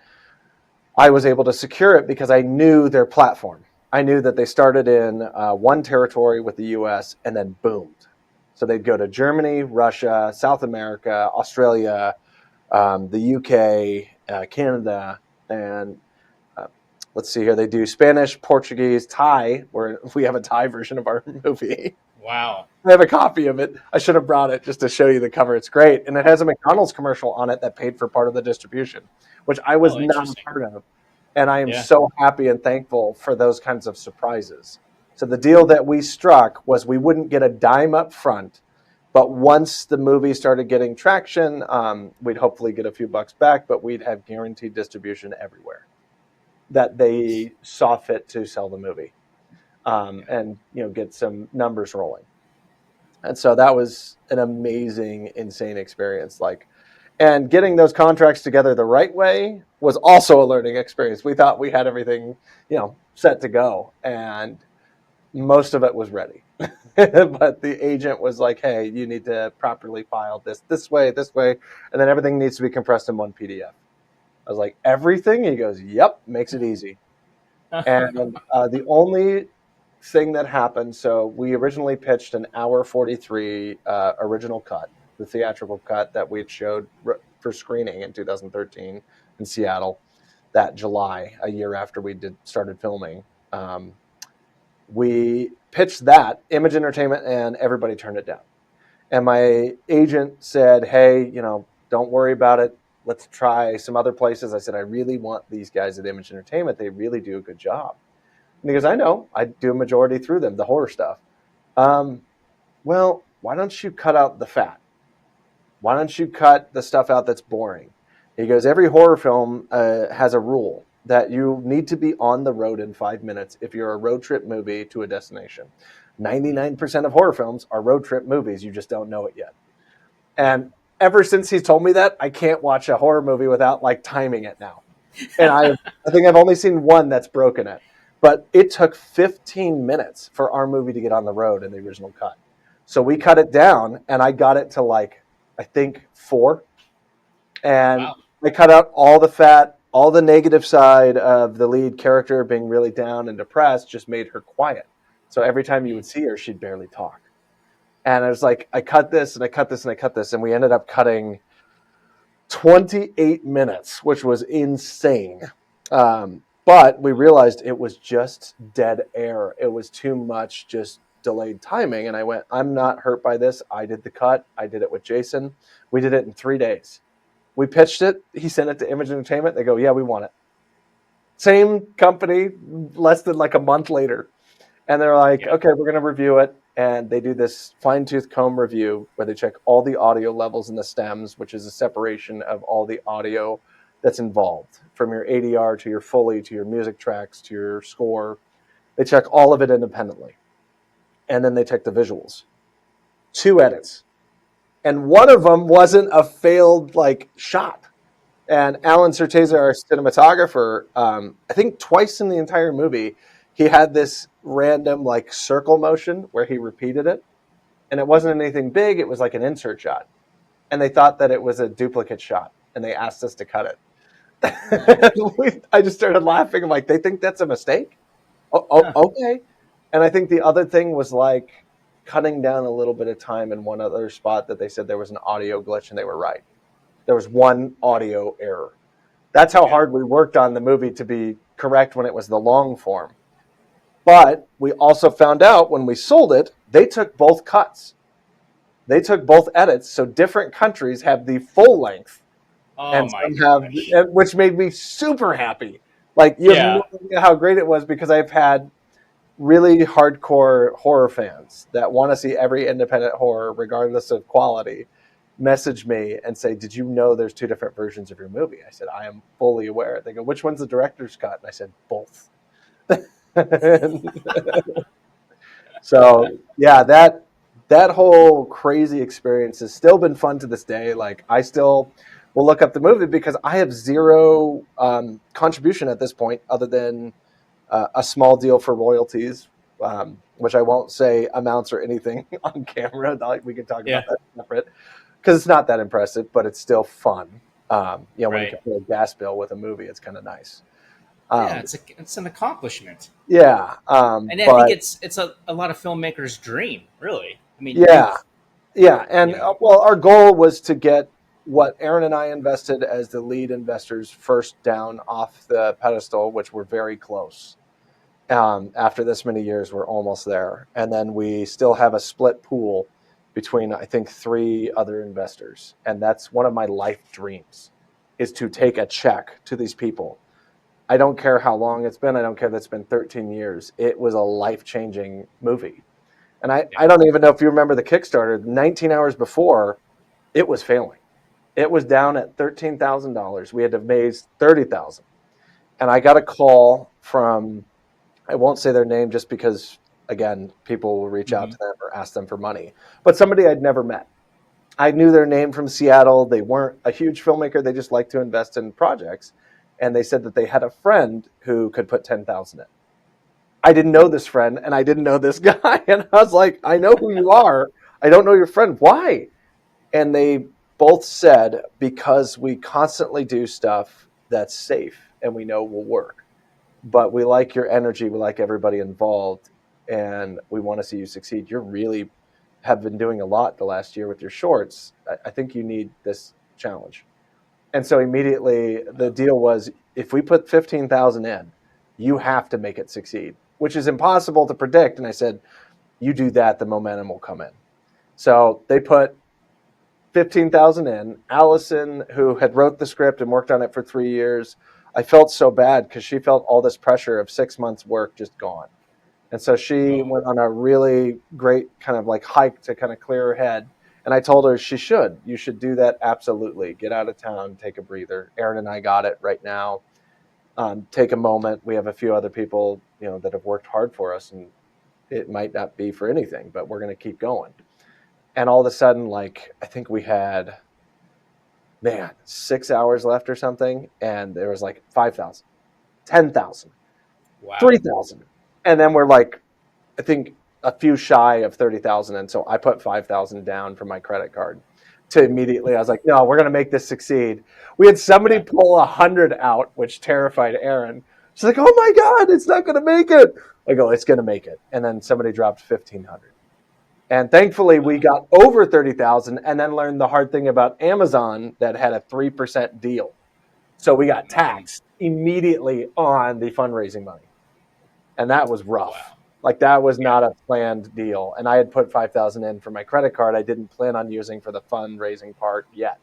B: I was able to secure it because I knew their platform. I knew that they started in one territory with the U.S. and then boomed. So they'd go to Germany, Russia, South America, Australia, the U.K., Canada, and let's see here. They do Spanish, Portuguese, Thai, where we have a Thai version of our movie.
A: Wow.
B: I have a copy of it. I should have brought it just to show you the cover. It's great. And it has a McDonald's commercial on it that paid for part of the distribution, which I was not a part of. And I am so happy and thankful for those kinds of surprises. So the deal that we struck was we wouldn't get a dime up front, but once the movie started getting traction, we'd hopefully get a few bucks back, but we'd have guaranteed distribution everywhere that they saw fit to sell the movie and get some numbers rolling. And so that was an amazing, insane experience. And getting those contracts together the right way was also a learning experience. We thought we had everything, set to go, and most of it was ready. But the agent was like, "Hey, you need to properly file this way, and then everything needs to be compressed in one PDF." I was like, "Everything?" He goes, "Yep, makes it easy." And the only thing that happened, so we originally pitched an hour 43 original cut, the theatrical cut that we had showed for screening in 2013 in Seattle that July, a year after we started filming. We pitched that, Image Entertainment, and everybody turned it down. And my agent said, "Hey, don't worry about it. Let's try some other places." I said, "I really want these guys at Image Entertainment. They really do a good job." And he goes, "I know. I do a majority through them, the horror stuff." Well, why don't you cut out the fat? Why don't you cut the stuff out that's boring? He goes, "Every horror film has a rule that you need to be on the road in 5 minutes if you're a road trip movie to a destination. 99% of horror films are road trip movies. You just don't know it yet." And ever since he told me that, I can't watch a horror movie without timing it now. And I think I've only seen one that's broken it. But it took 15 minutes for our movie to get on the road in the original cut. So we cut it down, and I got it to I think 4. And wow. I cut out all the fat, all the negative side of the lead character being really down and depressed just made her quiet. So every time you would see her, she'd barely talk. And I was like, I cut this, and I cut this, and I cut this. And we ended up cutting 28 minutes, which was insane. But we realized it was just dead air. It was too much just delayed timing. And I went, "I'm not hurt by this. I did the cut. I did it with Jason. We did it in 3 days. We pitched it. He sent it to Image Entertainment. They go, 'Yeah, we want it.'" Same company, less than a month later. And they're like, "Okay, we're going to review it." And they do this fine-tooth comb review where they check all the audio levels in the stems, which is a separation of all the audio that's involved, from your ADR to your Foley to your music tracks to your score. They check all of it independently. And then they check the visuals. 2 edits, and one of them wasn't a failed like shot. And Alan Certeza, our cinematographer, I think twice in the entire movie, he had this random like circle motion where he repeated it, and it wasn't anything big. It was like an insert shot, and they thought that it was a duplicate shot, and they asked us to cut it. I just started laughing. I'm like, they think that's a mistake?
A: Huh.
B: Okay. And I think the other thing was like cutting down a little bit of time in one other spot that they said there was an audio glitch, and they were right. There was one audio error. That's how
A: Yeah.
B: hard we worked on the movie to be correct when it was the long form. But we also found out when we sold it, they took both cuts. They took both edits, so different countries have the full length
A: Oh
B: and
A: my
B: some have,
A: gosh.
B: which made me super happy. Like you have no
A: Yeah.
B: idea how great it was, because I've had really hardcore horror fans that want to see every independent horror, regardless of quality, message me and say, "Did you know there's 2 different versions of your movie?" I said, "I am fully aware." They go, "Which one's the director's cut?" And I said, "Both." So yeah, that whole crazy experience has still been fun to this day. Like I still will look up the movie because I have zero contribution at this point, other than a small deal for royalties, which I won't say amounts or anything on camera. Like, we can talk
A: Yeah.
B: about that separate, because it's not that impressive, but it's still fun. When you
A: Right.
B: compare a gas bill with a movie, it's kind of nice.
A: Yeah.
B: Um,
A: It's an accomplishment,
B: yeah,
A: and I think
B: but
A: it's a lot of filmmakers' dream. Really. I mean,
B: yeah, yeah,
A: you
B: and
A: know.
B: well, our goal was to get what Aaron and I invested as the lead investors first down off the pedestal, which we're very close. After this many years, we're almost there, and then we still have a split pool between, I think, 3 other investors, and that's one of my life dreams, is to take a check to these people. I don't care how long it's been. I don't care that it's been 13 years. It was a life-changing movie. And I
A: Yeah.
B: don't even know if you remember the Kickstarter. 19 hours before, it was failing. It was down at $13,000. We had to raise 30,000. And I got a call from, I won't say their name just because, again, people will reach out
A: Hmm.
B: to them or ask them for money, but somebody I'd never met. I knew their name from Seattle. They weren't a huge filmmaker. They just like to invest in projects. And they said that they had a friend who could put 10,000 in. I didn't know this friend and I didn't know this guy. And I was like, "I know who you are. I don't know your friend. Why?" And they both said, "Because we constantly do stuff that's safe and we know will work. But we like your energy. We like everybody involved. And we want to see you succeed. You really have been doing a lot the last year with your shorts. I think you need this challenge." And so immediately the deal was, if we put 15,000 in, you have to make it succeed, which is impossible to predict. And I said, "You do that, the momentum will come in." So they put 15,000 in. Allison, who had wrote the script and worked on it for 3 years, I felt so bad because she felt all this pressure of 6 months work just gone. And so she
A: Oh.
B: went on a really great kind of like hike to kind of clear her head. And I told her she should. You should do that, absolutely. Get out of town, take a breather. Aaron and I got it right now. Take a moment. We have a few other people, that have worked hard for us, and it might not be for anything, but we're going to keep going. And all of a sudden, like, I think we had, man, 6 hours left or something, and there was like 5,000, 10,000,
A: Wow.
B: 3,000, and then we're like, I think a few shy of 30,000. And so I put 5,000 down for my credit card to immediately, I was like, "No, we're going to make this succeed." We had somebody
A: Yeah.
B: pull 100 out, which terrified Aaron. She's like, "Oh my God, it's not going to make it." I go, "It's going to make it." And then somebody dropped 1,500. And thankfully we
A: Wow.
B: got over 30,000, and then learned the hard thing about Amazon that had a 3% deal. So we got
A: Hmm.
B: taxed immediately on the fundraising money. And that was rough.
A: Wow.
B: Like, that was
A: Yeah.
B: not a planned deal. And I had put 5,000 in for my credit card. I didn't plan on using for the fundraising part yet.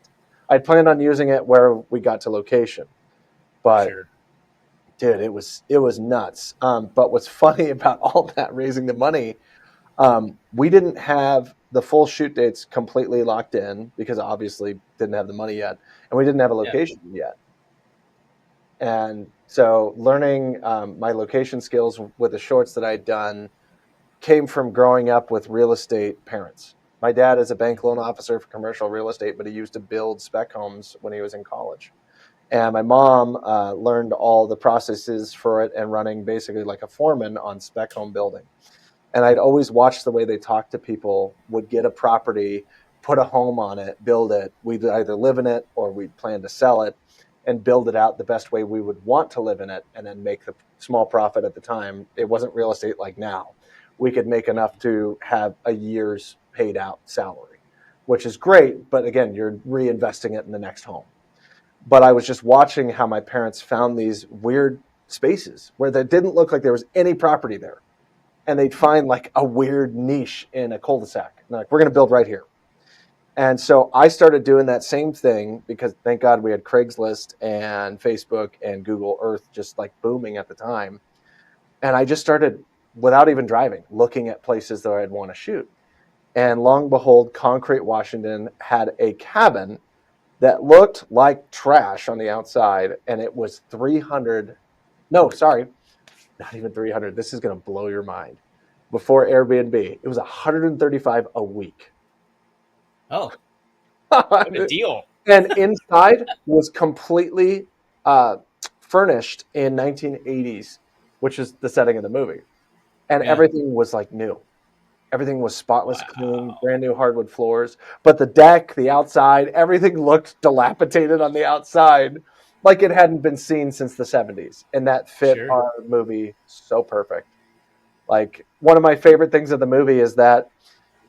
B: I'd planned on using it where we got to location. But
A: Sure.
B: dude, it was nuts. But what's funny about all that raising the money, we didn't have the full shoot dates completely locked in because obviously didn't have the money yet, and we didn't have a
A: Yeah.
B: location yet. And so learning my location skills with the shorts that I'd done came from growing up with real estate parents. My dad is a bank loan officer for commercial real estate, but he used to build spec homes when he was in college. And my mom learned all the processes for it and running basically like a foreman on spec home building. And I'd always watch the way they talked to people, would get a property, put a home on it, build it. We'd either live in it or we'd plan to sell it and build it out the best way we would want to live in it and then make the small profit at the time. It wasn't real estate like now. We could make enough to have a year's paid out salary, which is great. But again, you're reinvesting it in the next home. But I was just watching how my parents found these weird spaces where there didn't look like there was any property there, and they'd find like a weird niche in a cul-de-sac. And they're like, we're going to build right here. And so I started doing that same thing because thank God we had Craigslist and Facebook and Google Earth just like booming at the time. And I just started, without even driving, looking at places that I'd want to shoot. And long and behold, Concrete, Washington had a cabin that looked like trash on the outside. And it was 300, no, sorry, not even 300. This is going to blow your mind. Before Airbnb, it was 135 a week.
A: Oh, what a deal.
B: And inside was completely furnished in 1980s, which is the setting of the movie. And everything was like new. Everything was spotless, clean, brand new hardwood floors. But the deck, the outside, everything looked dilapidated on the outside, like it hadn't been seen since the 70s. And that fit our movie so perfect. Like, one of my favorite things of the movie is that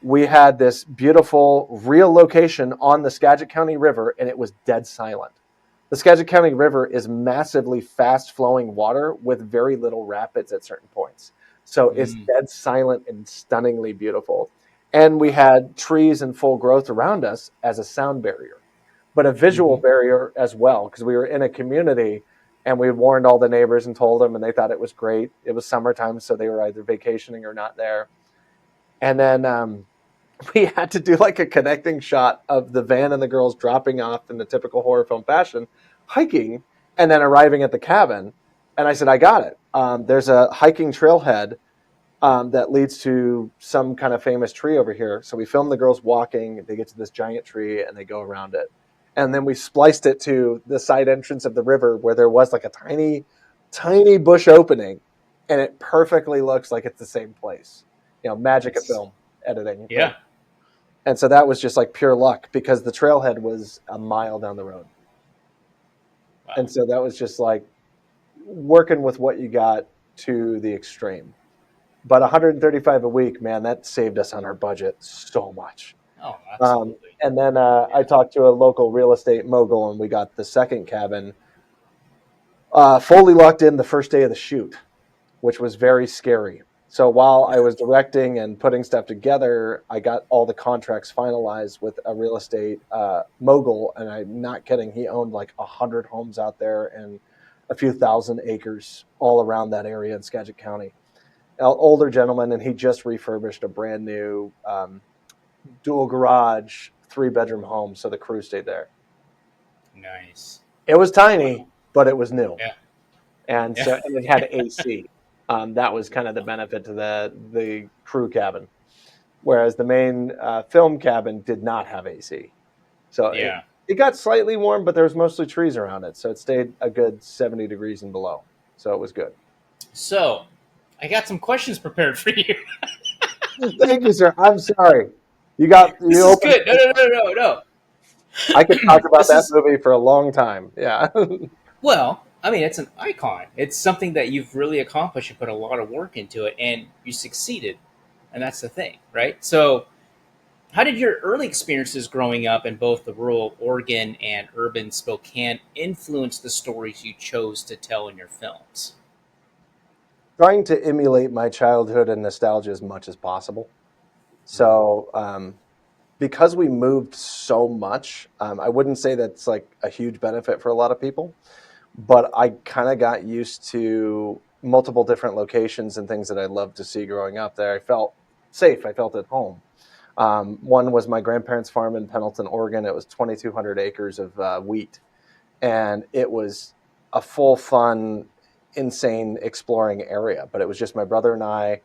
B: we had this beautiful real location on the Skagit County River, and it was dead silent. The Skagit County River is massively fast-flowing water with very little rapids at certain points. So it's dead silent and stunningly beautiful. And we had trees in full growth around us as a sound barrier, but a visual barrier as well, because we were in a community and we warned all the neighbors and told them, and they thought it was great. It was summertime, so they were either vacationing or not there. And then we had to do like a connecting shot of the van and the girls dropping off in the typical horror film fashion, hiking, and then arriving at the cabin. And I said, I got it. There's a hiking trailhead that leads to some kind of famous tree over here. So we filmed the girls walking. They get to this giant tree and they go around it. And then we spliced it to the side entrance of the river where there was like a tiny, tiny bush opening. And it perfectly looks like it's the same place. You know, magic of film editing.
A: Yeah.
B: And so that was just like pure luck because the trailhead was a mile down the road. Wow. And so that was just like working with what you got to the extreme. But 135 a week, man, that saved us on our budget so much.
A: Oh, absolutely.
B: And then I talked to a local real estate mogul, and we got the second cabin fully locked in the first day of the shoot, which was very scary. So while I was directing and putting stuff together, I got all the contracts finalized with a real estate mogul, and I'm not kidding. He owned like 100 homes out there and a few thousand acres all around that area in Skagit County. Older gentleman, and he just refurbished a brand new dual garage, 3-bedroom home, so the crew stayed there.
A: Nice.
B: It was tiny, but it was new.
A: Yeah.
B: And so and it had AC. That was kind of the benefit to the crew cabin, whereas the main film cabin did not have AC. So it got slightly warm, but there was mostly trees around it, so it stayed a good 70 degrees and below. So it was good.
A: So I got some questions prepared for you.
B: Thank you, sir. I'm sorry. This
A: is good. No.
B: I could talk about that movie for a long time. Yeah.
A: Well, I mean, it's an icon. It's something that you've really accomplished. You put a lot of work into it, and you succeeded. And that's the thing, right? So how did your early experiences growing up in both the rural Oregon and urban Spokane influence the stories you chose to tell in your films?
B: Trying to emulate my childhood and nostalgia as much as possible. So because we moved so much, I wouldn't say that's like a huge benefit for a lot of people, but I kind of got used to multiple different locations and things that I loved to see growing up there. I felt safe. I felt at home. One was my grandparents' farm in Pendleton, Oregon. It was 2,200 acres of wheat, and it was a full, fun, insane exploring area. But it was just my brother and I,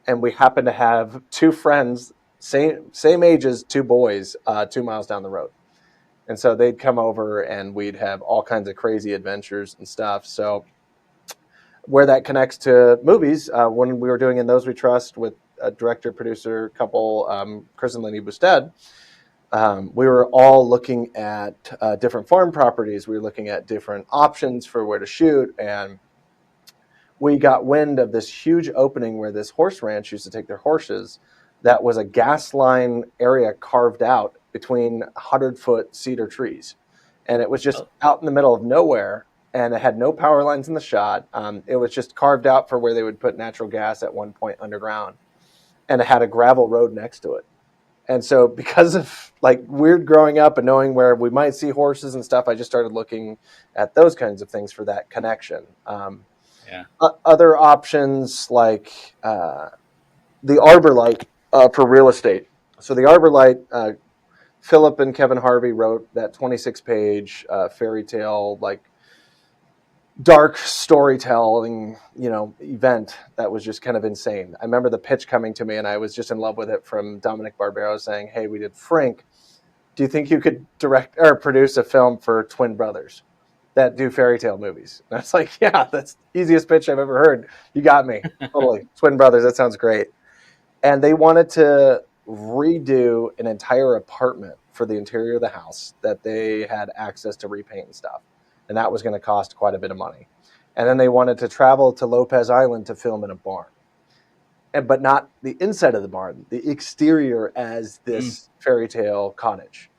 B: and we happened to have two friends same age as two boys, 2 miles down the road. And so they'd come over and we'd have all kinds of crazy adventures and stuff. So where that connects to movies, when we were doing In Those We Trust with a director producer couple, Chris and Lenny Bustad, we were all looking at different farm properties. We were looking at different options for where to shoot, and we got wind of this huge opening where this horse ranch used to take their horses. That was a gas line area carved out between 100-foot cedar trees, and it was just out in the middle of nowhere. And it had no power lines in the shot. It was just carved out for where they would put natural gas at one point underground, and it had a gravel road next to it. And so because of like weird growing up and knowing where we might see horses and stuff, I just started looking at those kinds of things for that connection. Other options like the Arbor Light for real estate. So the Arbor Light, Philip and Kevin Harvey wrote that 26-page fairy tale, like dark storytelling, event that was just kind of insane. I remember the pitch coming to me and I was just in love with it, from Dominic Barbero saying, "Hey, we did Frank. Do you think you could direct or produce a film for twin brothers that do fairy tale movies?" And I was like, "Yeah, that's the easiest pitch I've ever heard. You got me." Totally. Twin brothers. That sounds great. And they wanted to redo an entire apartment for the interior of the house that they had access to repaint and stuff. And that was going to cost quite a bit of money. And then they wanted to travel to Lopez Island to film in a barn, but not the inside of the barn, the exterior as this fairy tale cottage.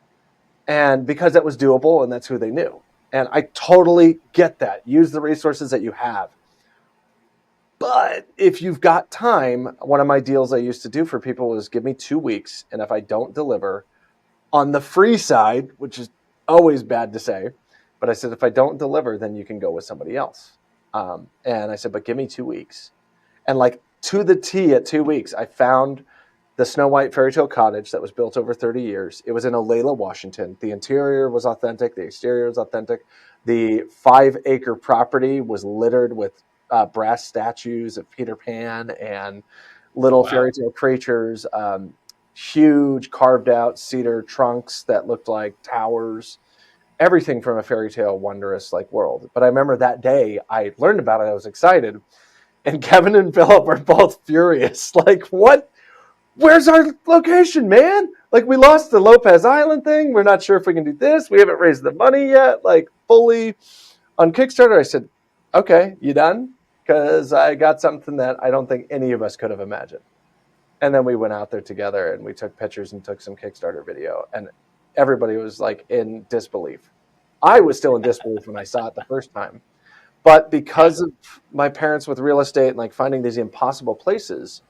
B: And because that was doable and that's who they knew. And I totally get that. Use the resources that you have. But if you've got time, one of my deals I used to do for people was give me 2 weeks. And if I don't deliver on the free side, which is always bad to say, but I said, if I don't deliver, then you can go with somebody else. And I said, but give me 2 weeks. And like to the T at 2 weeks, I found the Snow White fairy tale cottage that was built over 30 years. It was in Olathe, Washington. The interior was authentic. The exterior was authentic. The 5-acre property was littered with brass statues of Peter Pan and little fairy tale creatures, huge carved out cedar trunks that looked like towers. Everything from a fairy tale wondrous like world. But I remember that day I learned about it. I was excited. And Kevin and Philip were both furious. Like, what? Where's our location, man? Like, we lost the Lopez Island thing. We're not sure if we can do this. We haven't raised the money yet. Like, fully on Kickstarter. I said, okay, you done? Because I got something that I don't think any of us could have imagined. And then we went out there together and we took pictures and took some Kickstarter video. And everybody was like in disbelief. I was still in disbelief when I saw it the first time. But because of my parents with real estate and like finding these impossible places,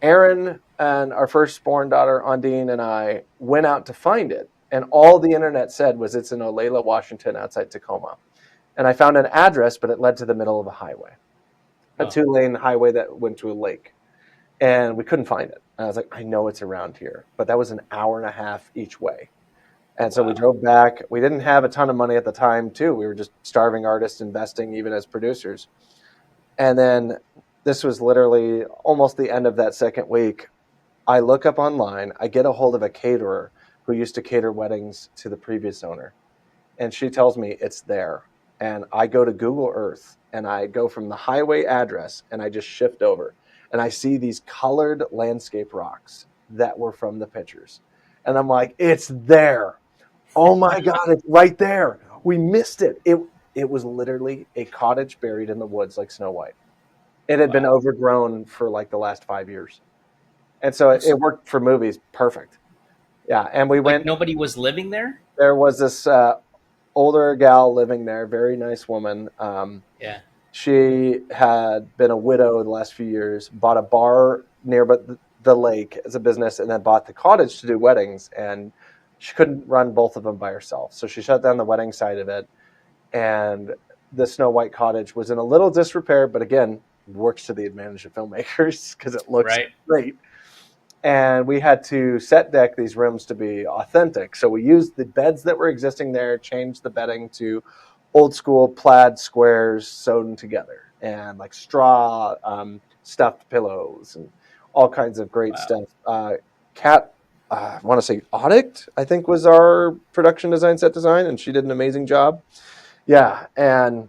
B: Aaron and our firstborn daughter, Ondine, and I went out to find it. And all the internet said was it's in Olathe, Washington, outside Tacoma. And I found an address, but it led to the middle of a highway, a 2-lane highway that went to a lake. And we couldn't find it. And I was like, I know it's around here. But that was an hour and a half each way. And so we drove back. We didn't have a ton of money at the time, too. We were just starving artists investing, even as producers. And then this was literally almost the end of that second week. I look up online. I get a hold of a caterer who used to cater weddings to the previous owner. And she tells me it's there. And I go to Google Earth, and I go from the highway address, and I just shift over. And I see these colored landscape rocks that were from the pictures. And I'm like, it's there. Oh my God, it's right there. We missed it. It was literally a cottage buried in the woods like Snow White. It had been overgrown for like the last 5 years. And so it worked for movies. Perfect. Yeah. And we went.
A: Nobody was living there?
B: There was this older gal living there, very nice woman. She had been a widow the last few years, bought a bar near the lake as a business, and then bought the cottage to do weddings. And she couldn't run both of them by herself. So she shut down the wedding side of it. And the Snow White cottage was in a little disrepair, but again, works to the advantage of filmmakers because it looks great. And we had to set deck these rooms to be authentic. So we used the beds that were existing there, changed the bedding to old school plaid squares sewn together, and like straw stuffed pillows and all kinds of great stuff. Kat, I want to say Audict, I think was our production design, set design, and she did an amazing job. Yeah, and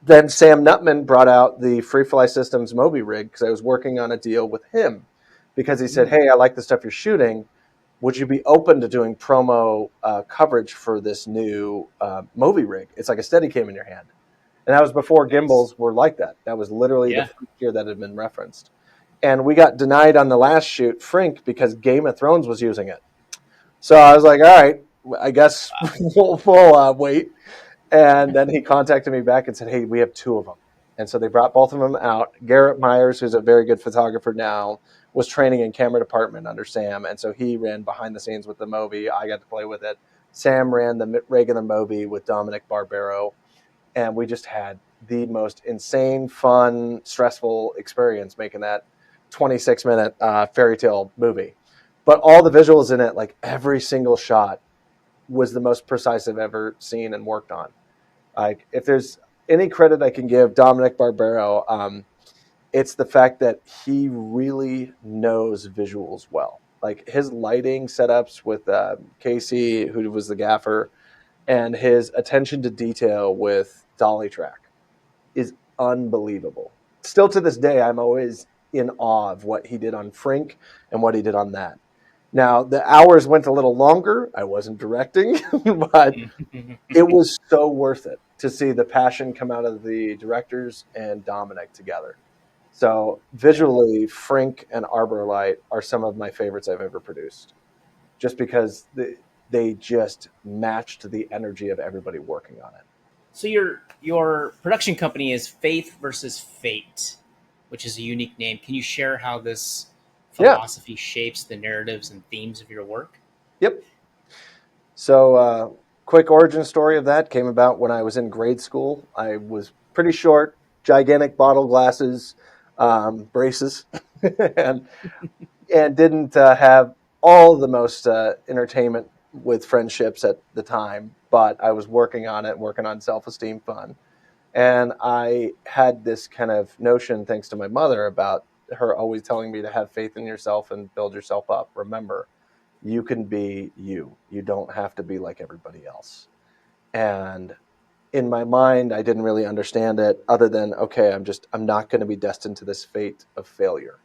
B: then Sam Nutman brought out the Freefly Systems Moby rig because I was working on a deal with him because he said,
A: Mm.
B: "Hey, I like the stuff you're shooting. Would you be open to doing promo coverage for this new Moby rig? It's like a Steadicam in your hand." And that was before
A: Nice.
B: gimbals were like that. That was literally the
A: Yeah.
B: first year that had been referenced. And we got denied on the last shoot, Frink, because Game of Thrones was using it. So I was like, all right, I guess
A: Wow.
B: we'll wait. And then he contacted me back and said, hey, we have two of them. And so they brought both of them out. Garrett Myers, who's a very good photographer now, was training in camera department under Sam. And so he ran behind the scenes with the Moby. I got to play with it. Sam ran the regular Moby with Dominic Barbero. And we just had the most insane, fun, stressful experience making that 26-minute fairy tale movie. But all the visuals in it, like every single shot, was the most precise I've ever seen and worked on. Like, if there's any credit I can give Dominic Barbero, it's the fact that he really knows visuals well. Like his lighting setups with Casey, who was the gaffer, and his attention to detail with Dolly Track is unbelievable. Still to this day, I'm always in awe of what he did on Frink and what he did on that. Now, the hours went a little longer. I wasn't directing, but it was so worth it to see the passion come out of the directors and Dominic together. So
A: Yeah.
B: visually, Frink and Arbor Light are some of my favorites I've ever produced, just because they just matched the energy of everybody working on it.
A: So your production company is Faith versus Fate, which is a unique name. Can you share how this
B: Yeah.
A: philosophy shapes the narratives and themes of your work?
B: Yep. So, quick origin story of that came about when I was in grade school. I was pretty short, gigantic bottle glasses, braces, and didn't have all the most entertainment with friendships at the time. But I was working on it, working on self-esteem fun, and I had this kind of notion, thanks to my mother, about her always telling me to have faith in yourself and build yourself up. Remember, you can be you. You don't have to be like everybody else. And in my mind, I didn't really understand it other than, okay, I'm not going to be destined to this fate of failure.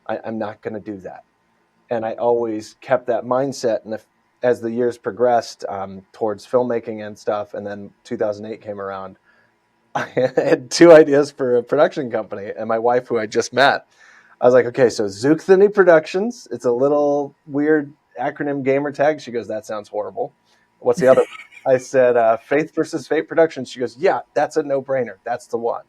B: I'm not going to do that. And I always kept that mindset. And as the years progressed towards filmmaking and stuff, and then 2008 came around, I had two ideas for a production company. And my wife, who I just met, I was like, okay, so Zucthany Productions. It's a little weird acronym gamer tag. She goes, that sounds horrible. What's the other one? I said, Faith versus Fate Productions. She goes, yeah, that's a no-brainer. That's the one.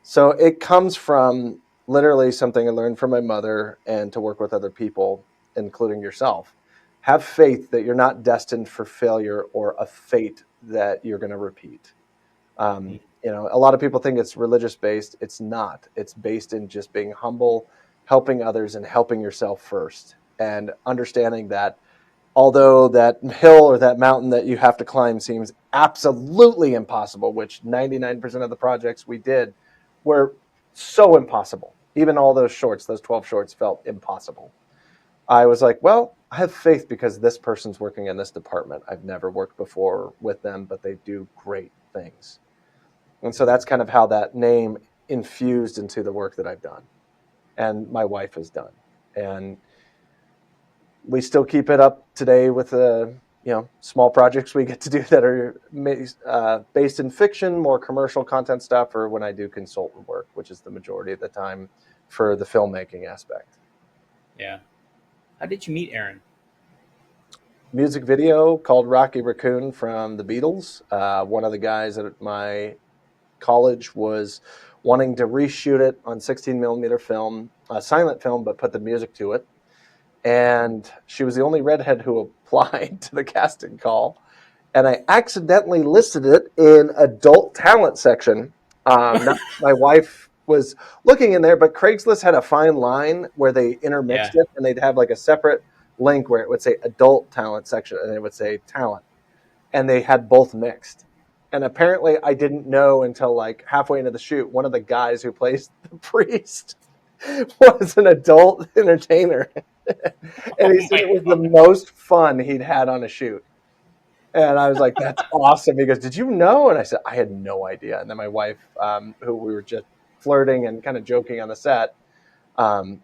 B: So it comes from literally something I learned from my mother and to work with other people, including yourself. Have faith that you're not destined for failure or a fate that you're going to repeat. A lot of people think it's religious based. It's not. It's based in just being humble, helping others, and helping yourself first. And understanding that although that hill or that mountain that you have to climb seems absolutely impossible, which 99% of the projects we did were so impossible. Even all those shorts, those 12 shorts, felt impossible. I was like, well, I have faith because this person's working in this department. I've never worked before with them, but they do great things. And so that's kind of how that name infused into the work that I've done and my wife has done. And we still keep it up today with the small projects we get to do that are based in fiction, more commercial content stuff, or when I do consultant work, which is the majority of the time for the filmmaking aspect.
A: Yeah. How did you meet Aaron?
B: Music video called Rocky Raccoon from the Beatles. One of the guys at my college was wanting to reshoot it on 16 millimeter film, silent film, but put the music to it. And she was the only redhead who applied to the casting call. And I accidentally listed it in adult talent section. My wife was looking in there, but Craigslist had a fine line where they intermixed
A: Yeah.
B: it, and they'd have like a separate link where it would say adult talent section and it would say talent. And they had both mixed. And apparently I didn't know until like halfway into the shoot, one of the guys who plays the priest was an adult entertainer. And he
A: Oh
B: said
A: my
B: it was the
A: god.
B: most fun he'd had on a shoot. And I was like, that's awesome. He goes, did you know? And I said, I had no idea. And then my wife, who we were just flirting and kind of joking on the set, um,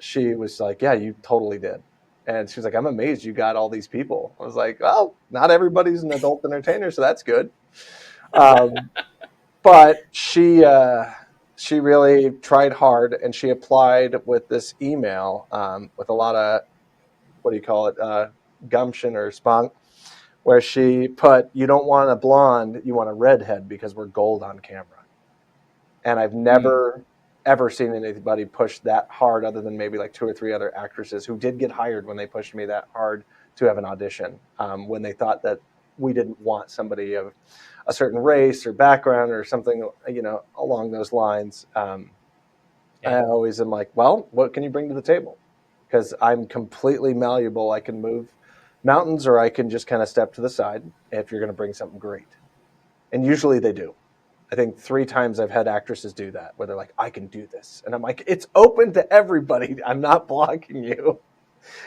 B: she was like, yeah, you totally did. And she was like, I'm amazed you got all these people. I was like, well, not everybody's an adult entertainer, so that's good. Um, but she really tried hard, and she applied with this email with a lot of, what do you call it, gumption or spunk, where she put, you don't want a blonde, you want a redhead because we're gold on camera. And I've
A: Hmm.
B: never ever seen anybody push that hard, other than maybe like two or three other actresses who did get hired when they pushed me that hard to have an audition, when they thought that we didn't want somebody of a certain race or background or something, along those lines. I
A: Yeah.
B: always am like, well, what can you bring to the table? Because I'm completely malleable. I can move mountains, or I can just kind of step to the side if you're going to bring something great. And usually they do. I think 3 times I've had actresses do that, where they're like, I can do this. And I'm like, it's open to everybody. I'm not blocking you.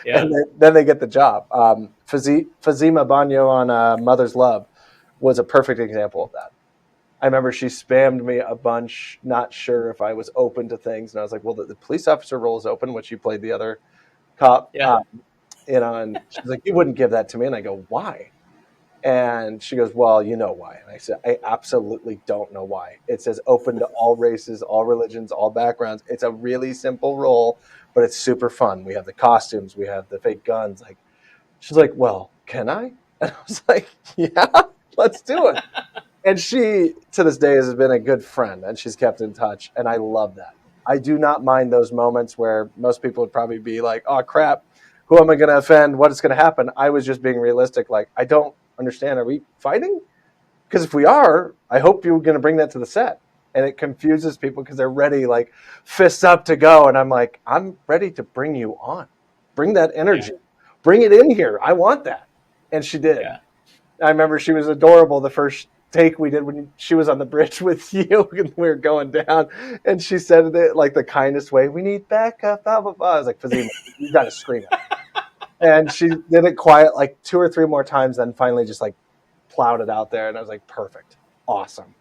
A: Yeah.
B: And then they get the job. Fazima Banyo on Mother's Love was a perfect example of that. I remember she spammed me a bunch, not sure if I was open to things. And I was like, well, the police officer role is open, which you played the other cop.
A: Yeah.
B: And she's like, you wouldn't give that to me. And I go, why? And she goes, well, you know why. And I said, I absolutely don't know why. It says open to all races, all religions, all backgrounds. It's a really simple role, but it's super fun. We have the costumes, we have the fake guns. Like, she's like, well, can I? And I was like, yeah, let's do it. And she, to this day, has been a good friend, and she's kept in touch. And I love that. I do not mind those moments where most people would probably be like, oh, crap, who am I going to offend? What is going to happen? I was just being realistic. Like, I don't understand. Are we fighting? Because if we are, I hope you're going to bring that to the set. And it confuses people because they're ready, like fists up to go. And I'm like, I'm ready to bring you on. Bring that
A: Yeah.
B: energy. Bring it in here. I want that. And she did.
A: Yeah.
B: I remember she was adorable the first take we did when she was on the bridge with you and we were going down. And she said it like the kindest way, we need backup, blah, blah, blah. I was like, Fazima, you got to scream it. And she did it quiet like 2 or 3 more times, then finally just like plowed it out there. And I was like, perfect. Awesome.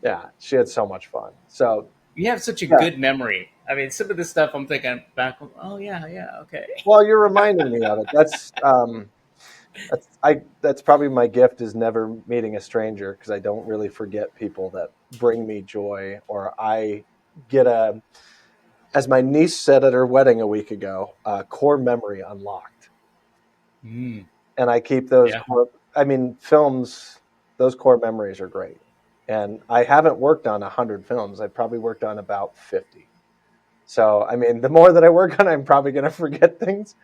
B: Yeah. She had so much fun. So,
A: You have such a
B: yeah.
A: good memory. I mean, some of this stuff I'm thinking back. Oh yeah, yeah, okay.
B: Well, you're reminding me of it. That's probably my gift, is never meeting a stranger, because I don't really forget people that bring me joy, or I get as my niece said at her wedding a week ago, core memory unlocked.
A: Mm,
B: And I keep those
A: yeah.
B: core, I mean, films, those core memories are great. And I haven't worked on 100 films. I've probably worked on about 50. So, I mean, the more that I work on, I'm probably going to forget things,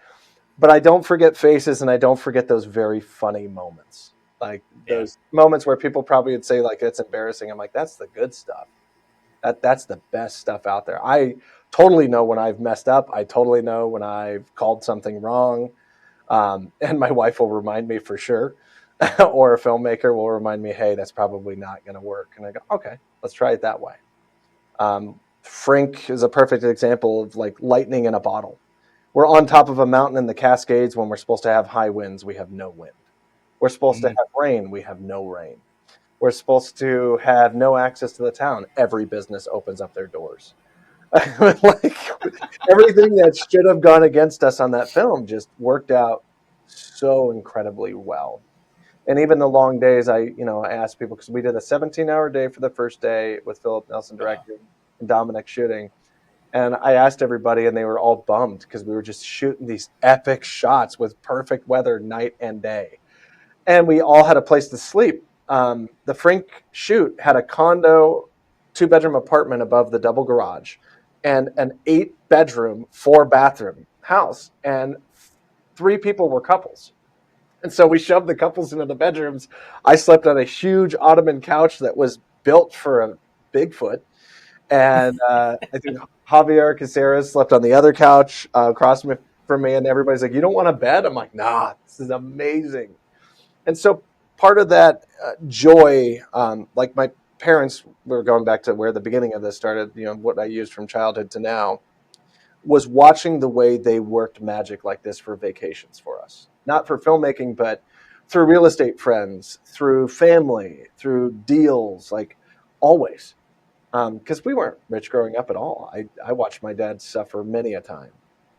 B: but I don't forget faces, and I don't forget those very funny moments. Like
A: Yeah.
B: those moments where people probably would say like, it's embarrassing. I'm like, that's the good stuff. That's the best stuff out there. I totally know when I've messed up. I totally know when I've called something wrong. And my wife will remind me for sure, or a filmmaker will remind me, hey, that's probably not going to work. And I go, okay, let's try it that way. Frank is a perfect example of like lightning in a bottle. We're on top of a mountain in the Cascades. When we're supposed to have high winds, we have no wind. We're supposed to
A: Mm,
B: have rain, we have no rain. We're supposed to have no access to the town. Every business opens up their doors. Like everything that should have gone against us on that film just worked out so incredibly well. And even the long days, I asked people, because we did a 17-hour day for the first day with Philip Nelson
A: wow.
B: directing and Dominic shooting. And I asked everybody, and they were all bummed because we were just shooting these epic shots with perfect weather night and day. And we all had a place to sleep. The Frink shoot had a condo, 2-bedroom apartment above the double garage, and an 8-bedroom, 4-bathroom house. And 3 people were couples. And so we shoved the couples into the bedrooms. I slept on a huge ottoman couch that was built for a Bigfoot. And I think Javier Caceres slept on the other couch across from me. And everybody's like, you don't want a bed? I'm like, nah, this is amazing. And so part of that joy, like my parents, we were going back to where the beginning of this started, what I used from childhood to now. was watching the way they worked magic like this for vacations for us. Not for filmmaking, but through real estate friends, through family, through deals, like always. Because we weren't rich growing up at all. I watched my dad suffer many a time,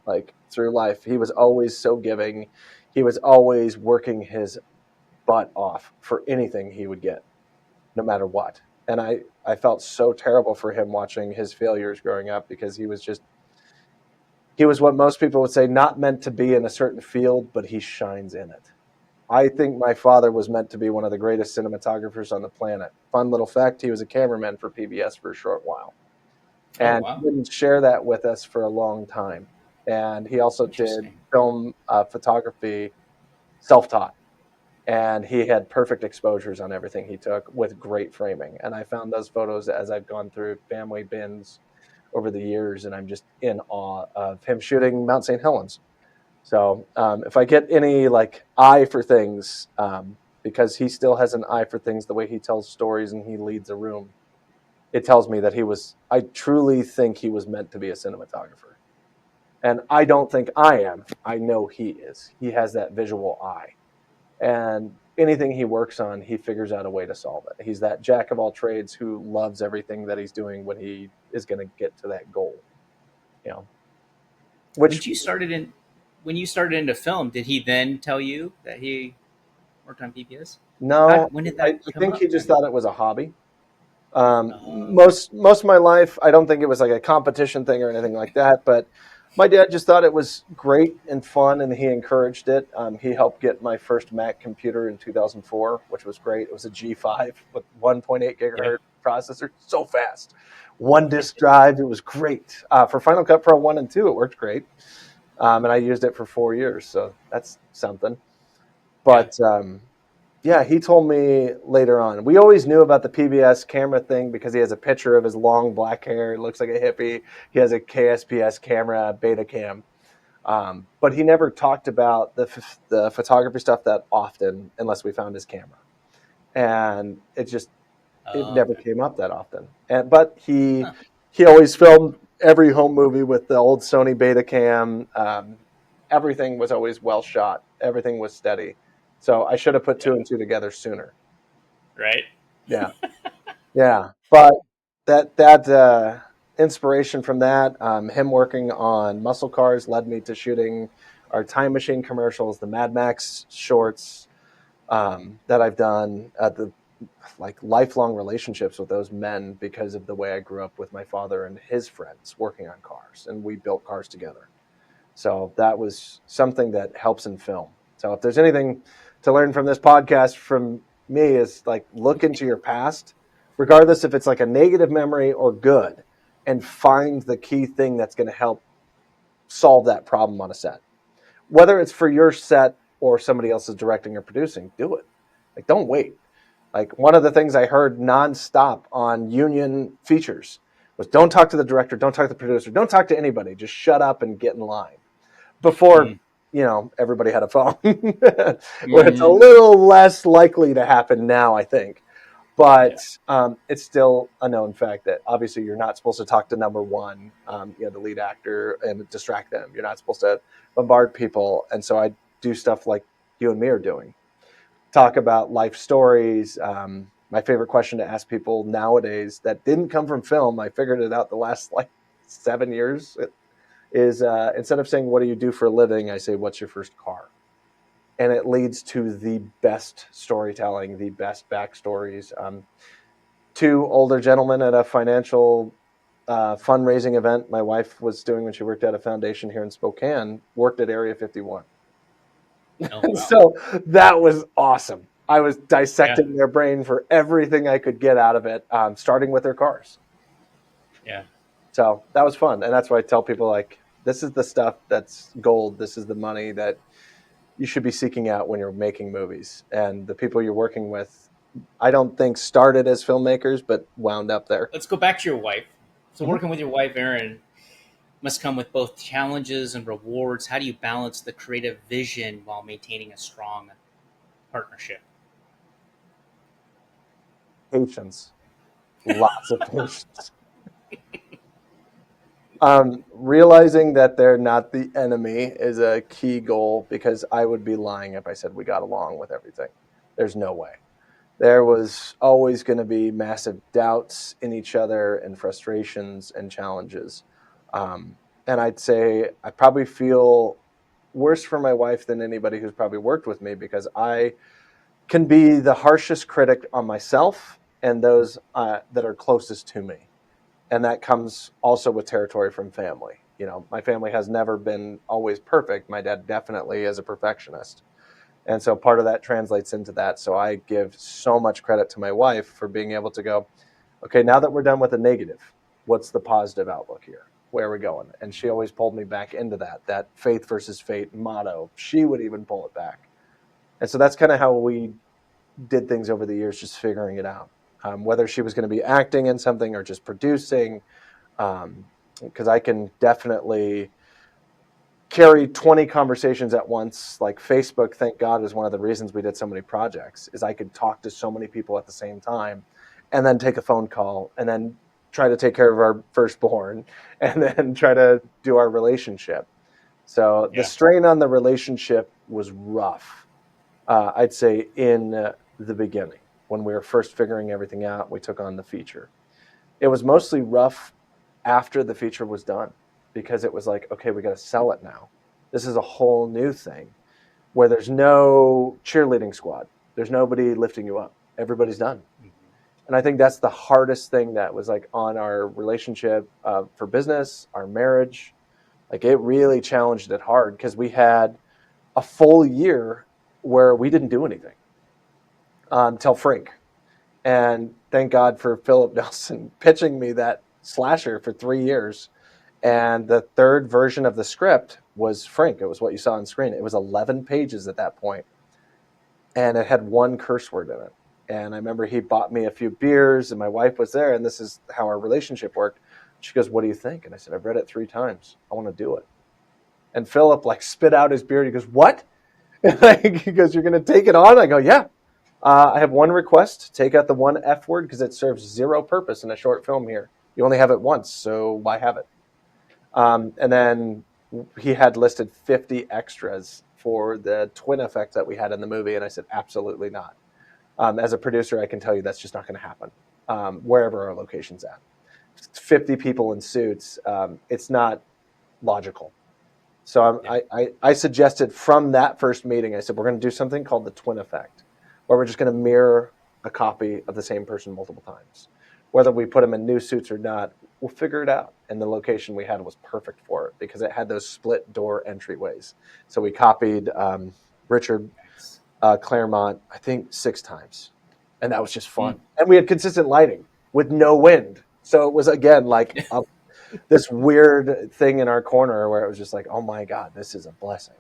B: like through life. He was always so giving. He was always working his butt off for anything he would get, no matter what. And I felt so terrible for him watching his failures growing up because he was what most people would say not meant to be in a certain field, but he shines in it. I think my father was meant to be one of the greatest cinematographers on the planet. Fun little fact, he was a cameraman for PBS for a short while.
A: Oh,
B: And he
A: wow.
B: didn't share that with us for a long time. And he also did
A: Interesting.
B: film photography self-taught. And he had perfect exposures on everything he took with great framing. And I found those photos as I've gone through family bins over the years, and I'm just in awe of him shooting Mount St. Helens. So if I get any like eye for things, because he still has an eye for things, the way he tells stories and he leads a room, it tells me that I truly think he was meant to be a cinematographer. And I don't think I am. I know he is. He has that visual eye. And anything he works on, he figures out a way to solve it. He's that jack of all trades who loves everything that he's doing when he is going to get to that goal, you know,
A: When
B: which
A: you started in, when you started into film, did he then tell you that he worked on PBS?
B: no,
A: When did
B: I
A: that come
B: think
A: up
B: he just
A: then?
B: thought it was a hobby.
A: Okay.
B: Most of my life, I don't think it was like a competition thing or anything like that. But my dad just thought it was great and fun, and he encouraged it. He helped get my first Mac computer in 2004, which was great. It was a G5 with 1.8
A: Yeah.
B: gigahertz processor, so fast. One disk drive, it was great. For Final Cut Pro 1 and 2, it worked great. And I used it for 4 years, so that's something.
A: Yeah.
B: But yeah, he told me later on. We always knew about the PBS camera thing because he has a picture of his long black hair. It looks like a hippie. He has a KSPS camera, Betacam. But he never talked about the photography stuff that often unless we found his camera. And it never
A: Okay.
B: came up that often. But
A: Huh.
B: he always filmed every home movie with the old Sony Betacam. Everything was always well shot. Everything was steady. So I should have put two
A: Yeah.
B: and two together sooner.
A: Right.
B: Yeah, yeah. But that inspiration from that, him working on muscle cars, led me to shooting our Time Machine commercials, the Mad Max shorts that I've done. The like lifelong relationships with those men because of the way I grew up with my father and his friends working on cars, and we built cars together. So that was something that helps in film. So if there's anything to learn from this podcast from me is like look into your past, regardless if it's like a negative memory or good, and find the key thing that's going to help solve that problem on a set. Whether it's for your set or somebody else is directing or producing, do it. Like don't wait. Like one of the things I heard nonstop on union features was don't talk to the director, don't talk to the producer, don't talk to anybody. Just shut up and get in line before
A: Mm.
B: everybody had a phone where it's a
A: Hmm.
B: little less likely to happen now, I think. But
A: Yeah.
B: it's still a known fact that obviously you're not supposed to talk to number one, the lead actor, and distract them. You're not supposed to bombard people. And so I do stuff like you and me are doing, talk about life stories. My favorite question to ask people nowadays that didn't come from film, I figured it out the last like 7 years, is instead of saying, "What do you do for a living?" I say, "What's your first car?" And it leads to the best storytelling, the best backstories. Two older gentlemen at a financial fundraising event my wife was doing when she worked at a foundation here in Spokane worked at Area 51.
A: Oh,
B: And
A: wow.
B: so that was awesome. I was
A: Yeah.
B: dissecting their brain for everything I could get out of it, starting with their cars.
A: Yeah.
B: So that was fun. And that's why I tell people like, this is the stuff that's gold. This is the money that you should be seeking out when you're making movies. And the people you're working with, I don't think started as filmmakers, but wound up there.
A: Let's go back to your wife. So,
B: Mhm.
A: working with your wife, Erin, must come with both challenges and rewards. How do you balance the creative vision while maintaining a strong partnership?
B: Patience, lots of patience. Realizing that they're not the enemy is a key goal, because I would be lying if I said we got along with everything. There's no way. There was always going to be massive doubts in each other and frustrations and challenges. And I'd say I probably feel worse for my wife than anybody who's probably worked with me, because I can be the harshest critic on myself and those that are closest to me. And that comes also with territory from family. You know, my family has never been always perfect. My dad definitely is a perfectionist. And so part of that translates into that. So I give so much credit to my wife for being able to go, okay, now that we're done with the negative, what's the positive outlook here? Where are we going? And she always pulled me back into that faith versus fate motto. She would even pull it back. And so that's kind of how we did things over the years, just figuring it out. Whether she was going to be acting in something or just producing, because I can definitely carry 20 conversations at once. Like Facebook, thank God, is one of the reasons we did so many projects, is I could talk to so many people at the same time and then take a phone call and then try to take care of our firstborn and then try to do our relationship. So the strain on the relationship was rough, I'd say, in the beginning when we were first figuring everything out. We took on the feature. It was mostly rough after the feature was done, because it was like, okay, we got to sell it now. This is a whole new thing where there's no cheerleading squad. There's nobody lifting you up. Everybody's done. And I think that's the hardest thing that was like on our relationship for business, our marriage. Like it really challenged it hard, because we had a full year where we didn't do anything until Frink. And thank God for Philip Nelson pitching me that slasher for 3 years. And the third version of the script was Frink. It was what you saw on screen. It was 11 pages at that point, and it had one curse word in it. And I remember he bought me a few beers, and my wife was there, and this is how our relationship worked. She goes, "What do you think?" And I said, "I've read it 3 times. I want to do it." And Philip like spit out his beer. And he goes, "What?" And he goes, "You're going to take it on?" I go, "Yeah. I have one request. Take out the one F word, because it serves zero purpose in a short film here. You only have it once, so why have it?" And then he had listed 50 extras for the twin effect that we had in the movie. And I said, absolutely not. As a producer, I can tell you that's just not going to happen wherever our location's at. 50 people in suits, it's not logical. So I suggested from that first meeting, I said, we're going to do something called the twin effect, where we're just going to mirror a copy of the same person multiple times. Whether we put them in new suits or not, we'll figure it out. And the location we had was perfect for it, because it had those split door entryways. So we copied Richard Claremont, I think 6 times. And that was just fun. And we had consistent lighting with no wind. So it was, again, like this weird thing in our corner where it was just like, oh my God, this is a blessing.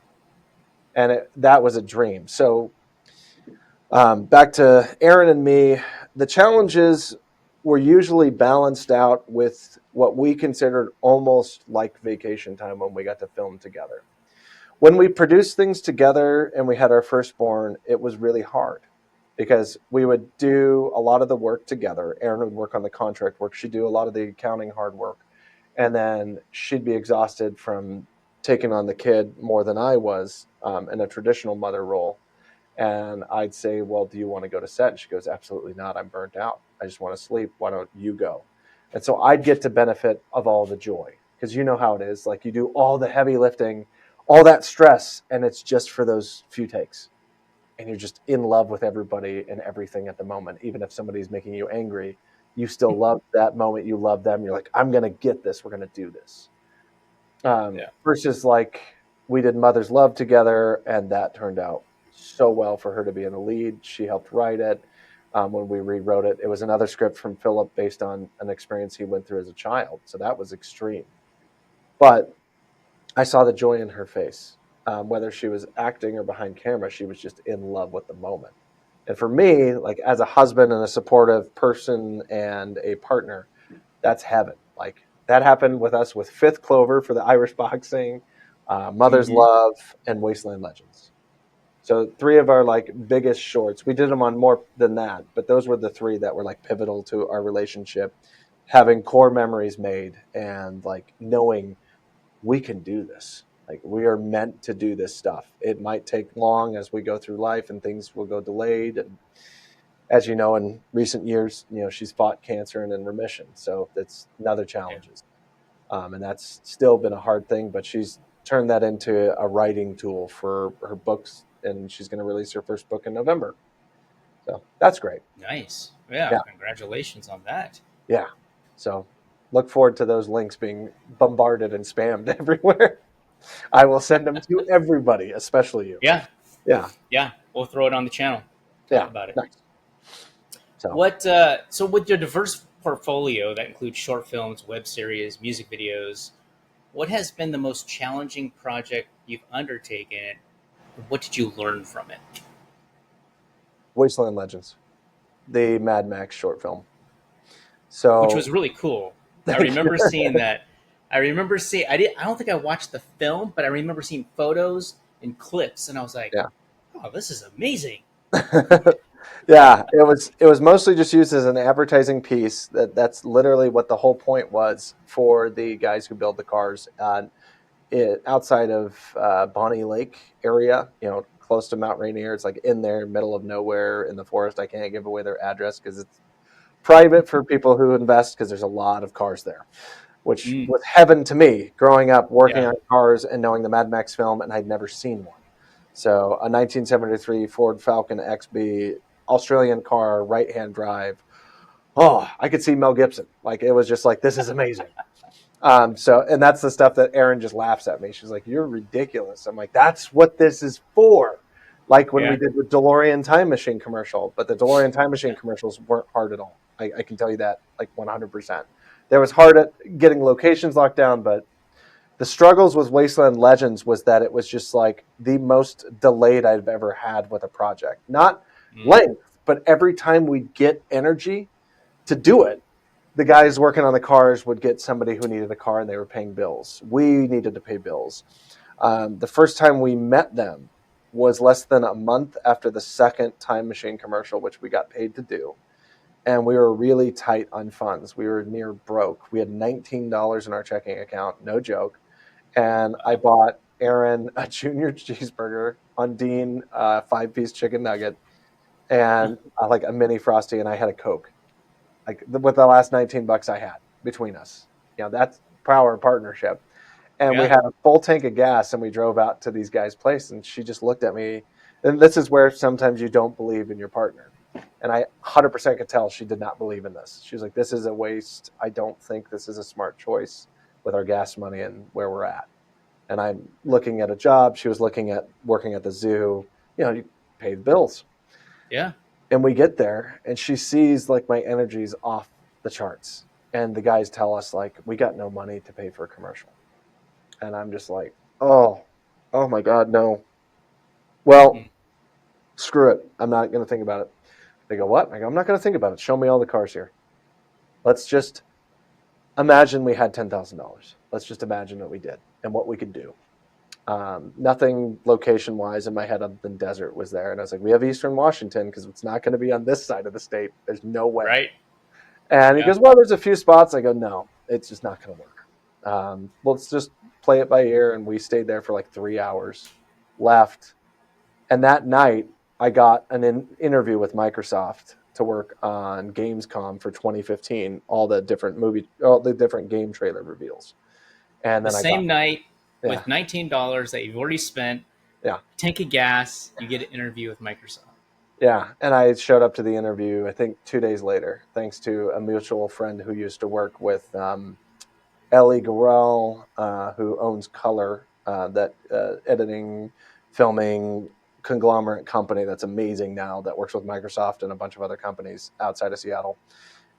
B: And that was a dream. So back to Aaron and me, the challenges were usually balanced out with what we considered almost like vacation time when we got to film together. When we produced things together and we had our firstborn, it was really hard, because we would do a lot of the work together. Aaron would work on the contract work. She'd do a lot of the accounting hard work. And then she'd be exhausted from taking on the kid more than I was in a traditional mother role. And I'd say, well, do you want to go to set? And she goes, absolutely not. I'm burnt out. I just want to sleep. Why don't you go? And so I'd get to benefit of all the joy, because you know how it is. Like, you do all the heavy lifting, all that stress, and it's just for those few takes. And you're just in love with everybody and everything at the moment. Even if somebody's making you angry, you still love that moment. You love them. You're like, I'm going to get this. We're going to do this. Versus like we did Mother's Love together, and that turned out so well for her to be in the lead. She helped write it. When we rewrote it, it was another script from Philip based on an experience he went through as a child. So that was extreme. But I saw the joy in her face. Whether she was acting or behind camera, she was just in love with the moment. And for me, like as a husband and a supportive person and a partner, that's heaven. Like that happened with us with Fifth Clover for the Irish boxing, Mother's Love, and Wasteland Legends. So 3 of our like biggest shorts. We did them on more than that, but those were the 3 that were like pivotal to our relationship. having core memories made and like knowing we can do this. Like we are meant to do this stuff. It might take long as we go through life and things will go delayed. And as you know, in recent years, she's fought cancer and in remission. So that's another
A: Yeah.
B: challenges. And that's still been a hard thing, but she's turned that into a writing tool for her books. And she's going to release her first book in November. So that's great.
A: Nice. Yeah.
B: Yeah.
A: Congratulations on that.
B: Yeah. So look forward to those links being bombarded and spammed everywhere. I will send them to everybody, especially you.
A: Yeah.
B: Yeah.
A: Yeah. We'll throw it on the channel.
B: Yeah.
A: Talk about it.
B: Nice. So
A: What? So with your diverse portfolio that includes short films, web series, music videos, what has been the most challenging project you've undertaken? What did you learn from it?
B: Wasteland Legends, the Mad Max short film. So
A: Which was really cool. I remember seeing that. I remember seeing. I don't think I watched the film, but I remember seeing photos and clips, and I was like,
B: yeah.
A: "Oh, this is amazing."
B: Yeah, it was mostly just used as an advertising piece. That's literally what the whole point was for the guys who build the cars. Outside of Bonnie Lake area, close to Mount Rainier. It's like in there, middle of nowhere in the forest. I can't give away their address because it's private for people who invest because there's a lot of cars there, which
A: Mm,
B: was heaven to me growing up working
A: yeah.
B: on cars and knowing the Mad Max film, and I'd never seen one. So a 1973 Ford Falcon XB, Australian car, right-hand drive. Oh, I could see Mel Gibson. Like it was just like, this is amazing. And that's the stuff that Erin just laughs at me. She's like, "You're ridiculous." I'm like, "That's what this is for." Like when we
A: Yeah.
B: did the DeLorean Time Machine commercial, but the DeLorean Time Machine commercials weren't hard at all. I can tell you that like 100%. There was hard at getting locations locked down, but the struggles with Wasteland Legends was that it was just like the most delayed I've ever had with a project. Not
A: Mm,
B: length, but every time we'd get energy to do it, the guys working on the cars would get somebody who needed a car and they were paying bills. We needed to pay bills. The first time we met them was less than a month after the second Time Machine commercial, which we got paid to do. And we were really tight on funds. We were near broke. We had $19 in our checking account, no joke. And I bought Erin a junior cheeseburger, Undine a 5-piece chicken nugget, and like a mini Frosty, and I had a Coke like with the last $19 I had between us. That's power partnership. And we
A: yeah.
B: had a full tank of gas and we drove out to these guys' place and she just looked at me. And this is where sometimes you don't believe in your partner. And I 100% could tell she did not believe in this. She was like, "This is a waste. I don't think this is a smart choice with our gas money and where we're at." And I'm looking at a job. She was looking at working at the zoo. You pay the bills.
A: Yeah.
B: And we get there and she sees like my energy's off the charts. And the guys tell us like, "We got no money to pay for a commercial." And I'm just like, oh my God, no. Well,
A: Mm,
B: screw it. I'm not going to think about it. They go, "What?" I go, "I'm not going to think about it. Show me all the cars here. Let's just imagine we had $10,000. Let's just imagine what we did and what we could do." Nothing location wise in my head other than desert was there. And I was like, "We have Eastern Washington because it's not going to be on this side of the state. There's no way."
A: right.
B: And he
A: Yeah.
B: goes, "Well, there's a few spots." I go, "No, it's just not going to work. Let's just play it by ear." And we stayed there for like 3 hours, left. And that night, I got an interview with Microsoft to work on Gamescom for 2015, all the different game trailer reveals. And
A: The
B: then I got,
A: same night
B: yeah,
A: with $19 that you've already spent,
B: yeah,
A: tank of gas, you get an interview with Microsoft.
B: yeah. And I showed up to the interview, I think 2 days later, thanks to a mutual friend who used to work with Ellie Gorell, who owns Color, that editing, filming conglomerate company that's amazing now that works with Microsoft and a bunch of other companies outside of Seattle.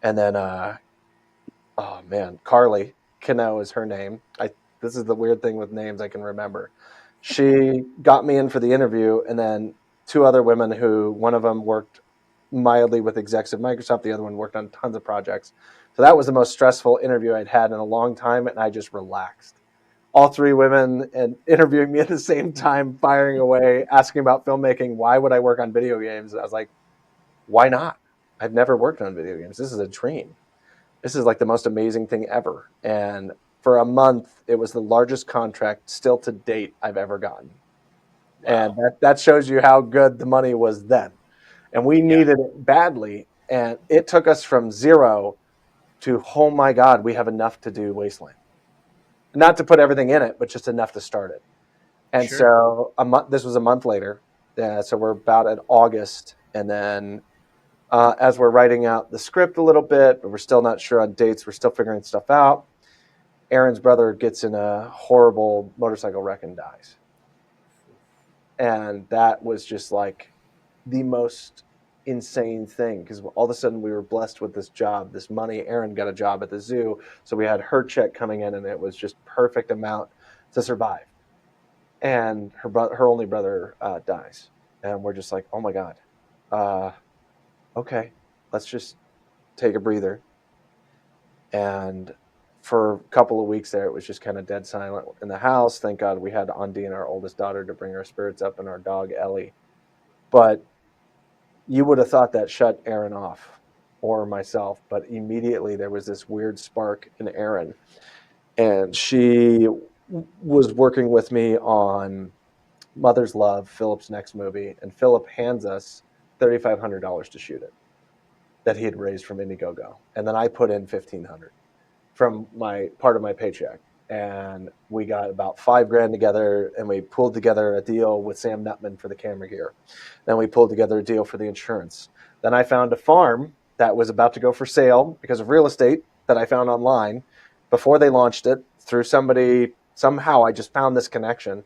B: And then, oh man, Carly Cano is her name. This is the weird thing with names I can remember. She got me in for the interview, and then two other women who one of them worked mildly with execs at Microsoft, the other one worked on tons of projects. So that was the most stressful interview I'd had in a long time, and I just relaxed. All three women and interviewing me at the same time, firing away, asking about filmmaking. Why would I work on video games? And I was like, why not? I've never worked on video games. This is a dream. this is like the most amazing thing ever. And for a month, it was the largest contract still to date I've ever gotten. And
A: Wow.
B: that shows you how good the money was then. And we
A: Yeah.
B: needed it badly. And it took us from zero to, oh my God, we have enough to do Wasteland. Not to put everything in it, but just enough to start it. And
A: Sure.
B: so this was a month later. So we're about in August. And then as we're writing out the script a little bit, but we're still not sure on dates, we're still figuring stuff out. Aaron's brother gets in a horrible motorcycle wreck and dies. And that was just like the most insane thing, because all of a sudden we were blessed with this job, this money. Aaron got a job at the zoo, so we had her check coming in, and it was just perfect amount to survive. And her only brother dies, and we're just like, oh my God, uh, okay, let's just take a breather. And for a couple of weeks there, it was just kind of dead silent in the house. Thank God we had Undine, our oldest daughter, to bring our spirits up, and our dog Ellie. But you would have thought that shut Aaron off, or myself, but immediately there was this weird spark in Aaron. And she was working with me on Mother's Love, Philip's next movie, and Philip hands us $3,500 to shoot it that he had raised from Indiegogo. And then I put in $1,500 from my part of my paycheck. And we got about $5,000 together, and we pulled together a deal with Sam Nutman for the camera gear. Then we pulled together a deal for the insurance. Then I found a farm that was about to go for sale because of real estate that I found online before they launched it through somebody. Somehow I just found this connection,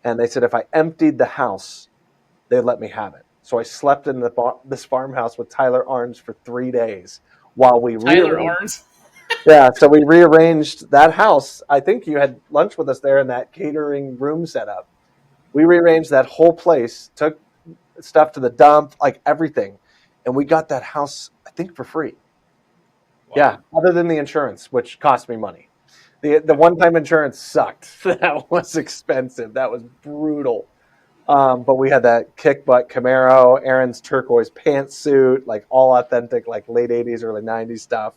B: and they said if I emptied the house, they'd let me have it. So I slept in this farmhouse with Tyler Arns for 3 days while we
A: Tyler
B: rearranged.
A: Arns.
B: Yeah, so we rearranged that house. I think you had lunch with us there in that catering room setup. We rearranged that whole place, took stuff to the dump, like everything, and we got that house, I think, for free.
A: Wow.
B: Yeah, other than the insurance, which cost me money. The one-time insurance sucked. That was expensive. That was brutal. But we had that kick butt Camaro, Aaron's turquoise pantsuit, like all authentic, like late 80s, early 90s stuff.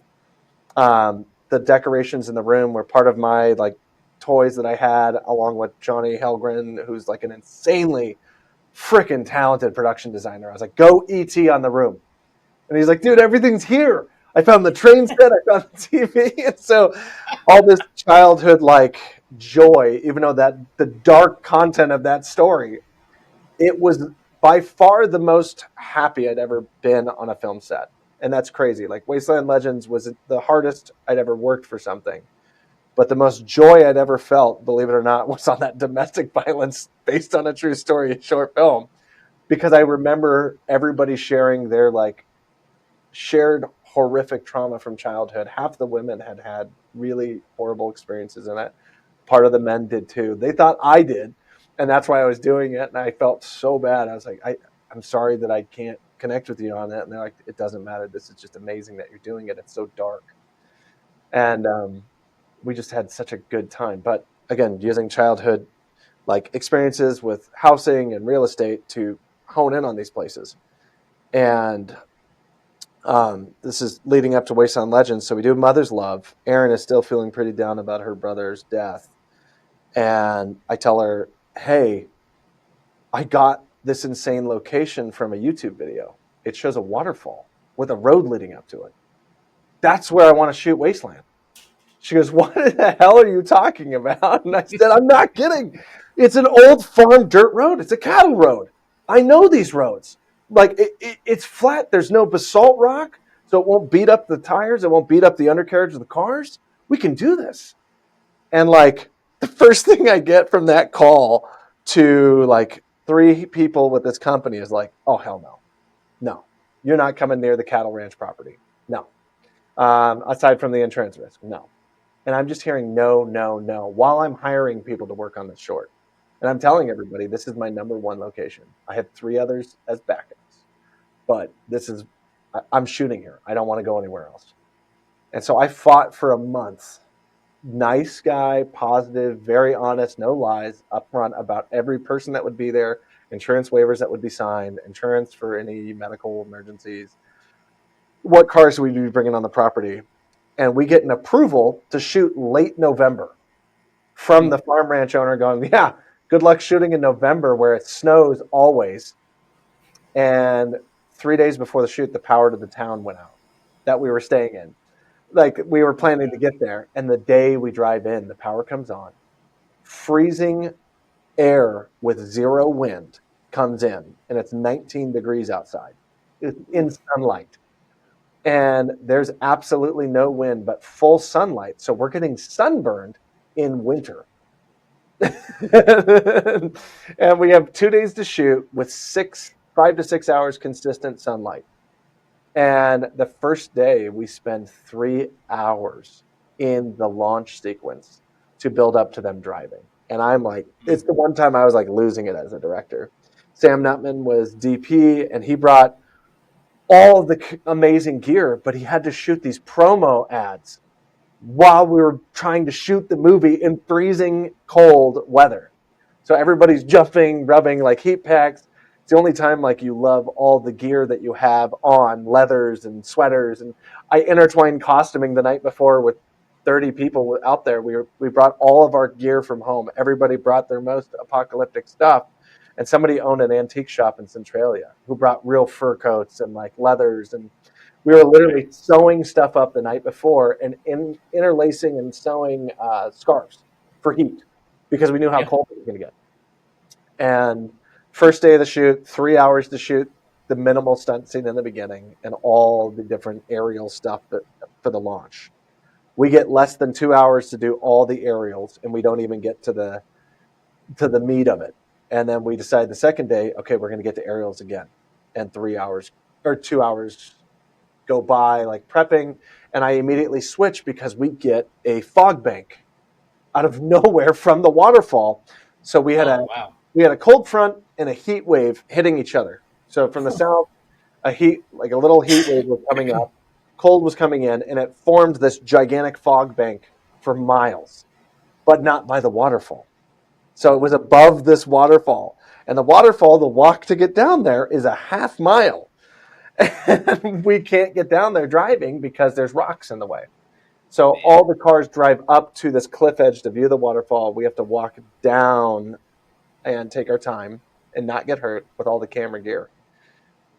B: The decorations in the room were part of my like toys that I had, along with Johnny Helgren, who's like an insanely freaking talented production designer. I was like, go ET on the room. And he's like, dude, everything's here. I found the train set, I found the TV. And so all this childhood like joy, even though that the dark content of that story, it was by far the most happy I'd ever been on a film set. And that's crazy. Like Wasteland Legends was the hardest I'd ever worked for something. But the most joy I'd ever felt, believe it or not, was on that domestic violence based on a true story short film. Because I remember everybody sharing their like shared horrific trauma from childhood. Half the women had had really horrible experiences in it. Part of the men did too. They thought I did, and that's why I was doing it. And I felt so bad. I was like, I'm sorry that I can't connect with you on that. And they're like, it doesn't matter. This is just amazing that you're doing it. It's so dark. And we just had such a good time. But again, using childhood like experiences with housing and real estate to hone in on these places. And this is leading up to Wasteland Legends. So we do Mother's Love. Erin is still feeling pretty down about her brother's death. And I tell her, hey, I got this insane location from a YouTube video. It shows a waterfall with a road leading up to it. That's where I want to shoot Wasteland. She goes, what the hell are you talking about? And I said, I'm not kidding. It's an old farm dirt road. It's a cattle road. I know these roads. Like it's flat. There's no basalt rock, so it won't beat up the tires. It won't beat up the undercarriage of the cars. We can do this. And like the first thing I get from that call to like 3 people with this company is like, oh, hell no. No, you're not coming near the cattle ranch property. No. Aside from the insurance risk, no. And I'm just hearing no, no, no while I'm hiring people to work on this short. And I'm telling everybody, this is my number 1 location. I have 3 others as backups, but I'm shooting here. I don't want to go anywhere else. And so I fought for a month. Nice guy, positive, very honest, no lies, upfront about every person that would be there, insurance waivers that would be signed, insurance for any medical emergencies, what cars we'd be bringing on the property. and we get an approval to shoot late November from
A: Mm.
B: the farm ranch owner going, yeah, good luck shooting in November where it snows always. And 3 days before the shoot, the power to the town went out that we were staying in. Like we were planning to get there, and the day we drive in, the power comes on. Freezing air with zero wind comes in, and it's 19 degrees outside in sunlight. And there's absolutely no wind, but full sunlight. So we're getting sunburned in winter. And we have 2 days to shoot with 5 to 6 hours consistent sunlight. And the first day, we spend 3 hours in the launch sequence to build up to them driving. And I'm like, it's the one time I was like losing it as a director. Sam Nutman was DP, and he brought all of the amazing gear, but he had to shoot these promo ads while we were trying to shoot the movie in freezing cold weather. So everybody's jumping, rubbing like heat packs. It's the only time like you love all the gear that you have on, leathers and sweaters. And I intertwined costuming the night before with 30 people out there. We brought all of our gear from home. Everybody brought their most apocalyptic stuff. And somebody owned an antique shop in Centralia who brought real fur coats and like leathers. And we were literally
A: Nice.
B: sewing stuff up the night before and interlacing and sewing scarves for heat because we knew how
A: Yeah.
B: cold it was going to get. And first day of the shoot, 3 hours to shoot the minimal stunt scene in the beginning and all the different aerial stuff for the launch. We get less than 2 hours to do all the aerials, and we don't even get to the meat of it. And then we decide the second day, okay, we're going to get to aerials again, and 3 hours or 2 hours go by like prepping, and I immediately switch because we get a fog bank out of nowhere from the waterfall. So
A: Oh, wow.
B: we had a cold front and a heat wave hitting each other. So from the south, a little heat wave was coming up, cold was coming in, and it formed this gigantic fog bank for miles, but not by the waterfall. So it was above this waterfall. And the waterfall, the walk to get down there is a half mile. And we can't get down there driving because there's rocks in the way. So
A: Man.
B: all the cars drive up to this cliff edge to view the waterfall. We have to walk down and take our time and not get hurt with all the camera gear.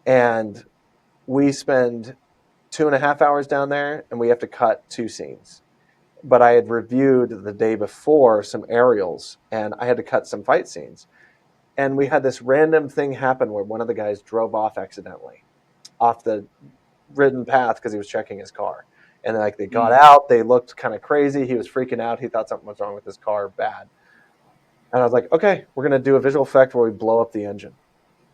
B: And we spend 2.5 hours down there, and we have to cut 2 scenes. But I had reviewed the day before some aerials, and I had to cut some fight scenes. And we had this random thing happen where one of the guys drove off accidentally off the ridden path because he was checking his car. And like they got
A: Mm.
B: out, they looked kind of crazy. He was freaking out. He thought something was wrong with his car, bad. And I was like, okay, we're going to do a visual effect where we blow up the engine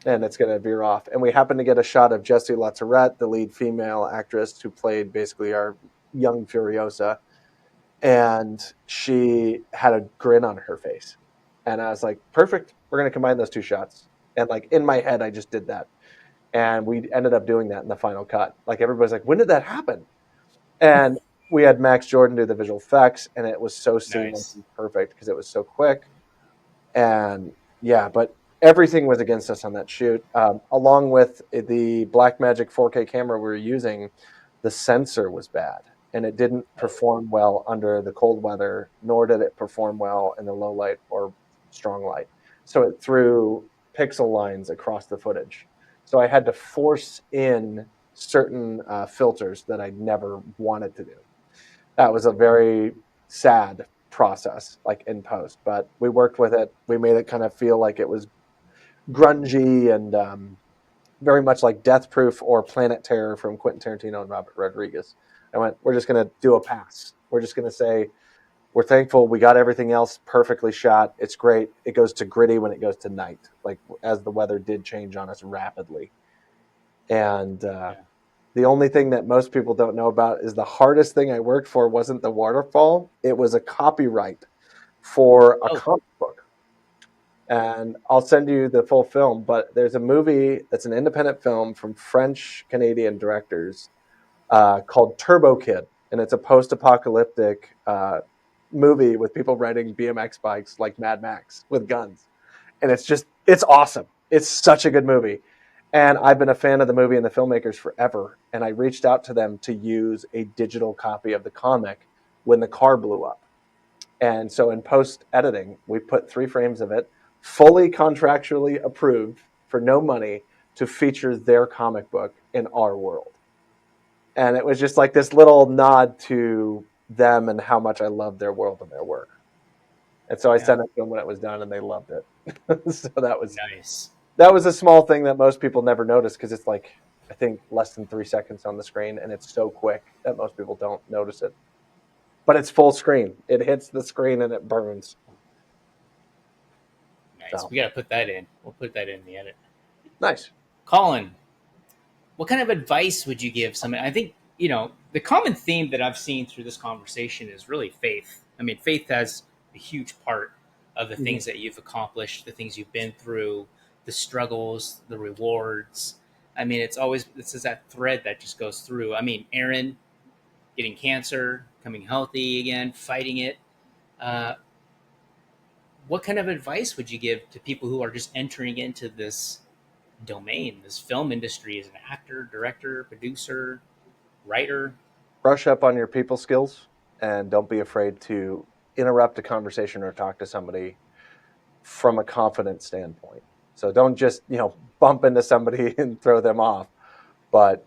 B: and it's going to veer off. And we happened to get a shot of Jessie Lazarette, the lead female actress who played basically our young Furiosa. And she had a grin on her face. And I was like, perfect. We're going to combine those two shots. And like in my head, I just did that. And we ended up doing that in the final cut. Like everybody's like, when did that happen? And we had Max Jordan do the visual effects, and it was so seamless
A: Nice.
B: and perfect because it was so quick. And yeah, but everything was against us on that shoot. Along with the Blackmagic 4K camera we were using, the sensor was bad, and it didn't perform well under the cold weather, nor did it perform well in the low light or strong light. So it threw pixel lines across the footage. So I had to force in certain filters that I never wanted to do. That was a very sad process, like in post, but we worked with it. We made it kind of feel like it was grungy and very much like Death Proof or Planet Terror from Quentin Tarantino and Robert Rodriguez. I went, we're just going to do a pass. We're just going to say, we're thankful we got everything else perfectly shot. It's great. It goes to gritty when it goes to night, like as the weather did change on us rapidly. And
A: Yeah.
B: the only thing that most people don't know about is the hardest thing I worked for wasn't the waterfall. It was a copyright for a
A: Oh,
B: comic book. And I'll send you the full film, but there's a movie that's an independent film from French Canadian directors called Turbo Kid. And it's a post apocalyptic movie with people riding BMX bikes like Mad Max with guns. And it's awesome. It's such a good movie. And I've been a fan of the movie and the filmmakers forever. And I reached out to them to use a digital copy of the comic when the car blew up. And so in post editing, we put 3 frames of it, fully contractually approved for no money, to feature their comic book in our world. And it was just like this little nod to them and how much I loved their world and their work. And so I
A: Yeah.
B: sent it to them when it was done, and they loved it. So
A: Nice.
B: that was a small thing that most people never notice, because it's like, I think, less than 3 seconds on the screen, and it's so quick that most people don't notice it. But it's full screen. It hits the screen and it burns.
A: Nice.
B: So
A: We got to put that in. We'll put that in the edit.
B: nice.
A: Colin, what kind of advice would you give someone? I think, the common theme that I've seen through this conversation is really faith. I mean, faith has a huge part of the things that you've accomplished, the things you've been through, the struggles, the rewards. I mean, this is that thread that just goes through. I mean, Aaron getting cancer, coming healthy again, fighting it. Uh, what kind of advice would you give to people who are just entering into this domain, this film industry, as an actor, director, producer, writer?
B: Brush up on your people skills, and don't be afraid to interrupt a conversation or talk to somebody from a confident standpoint. So don't just, bump into somebody and throw them off, but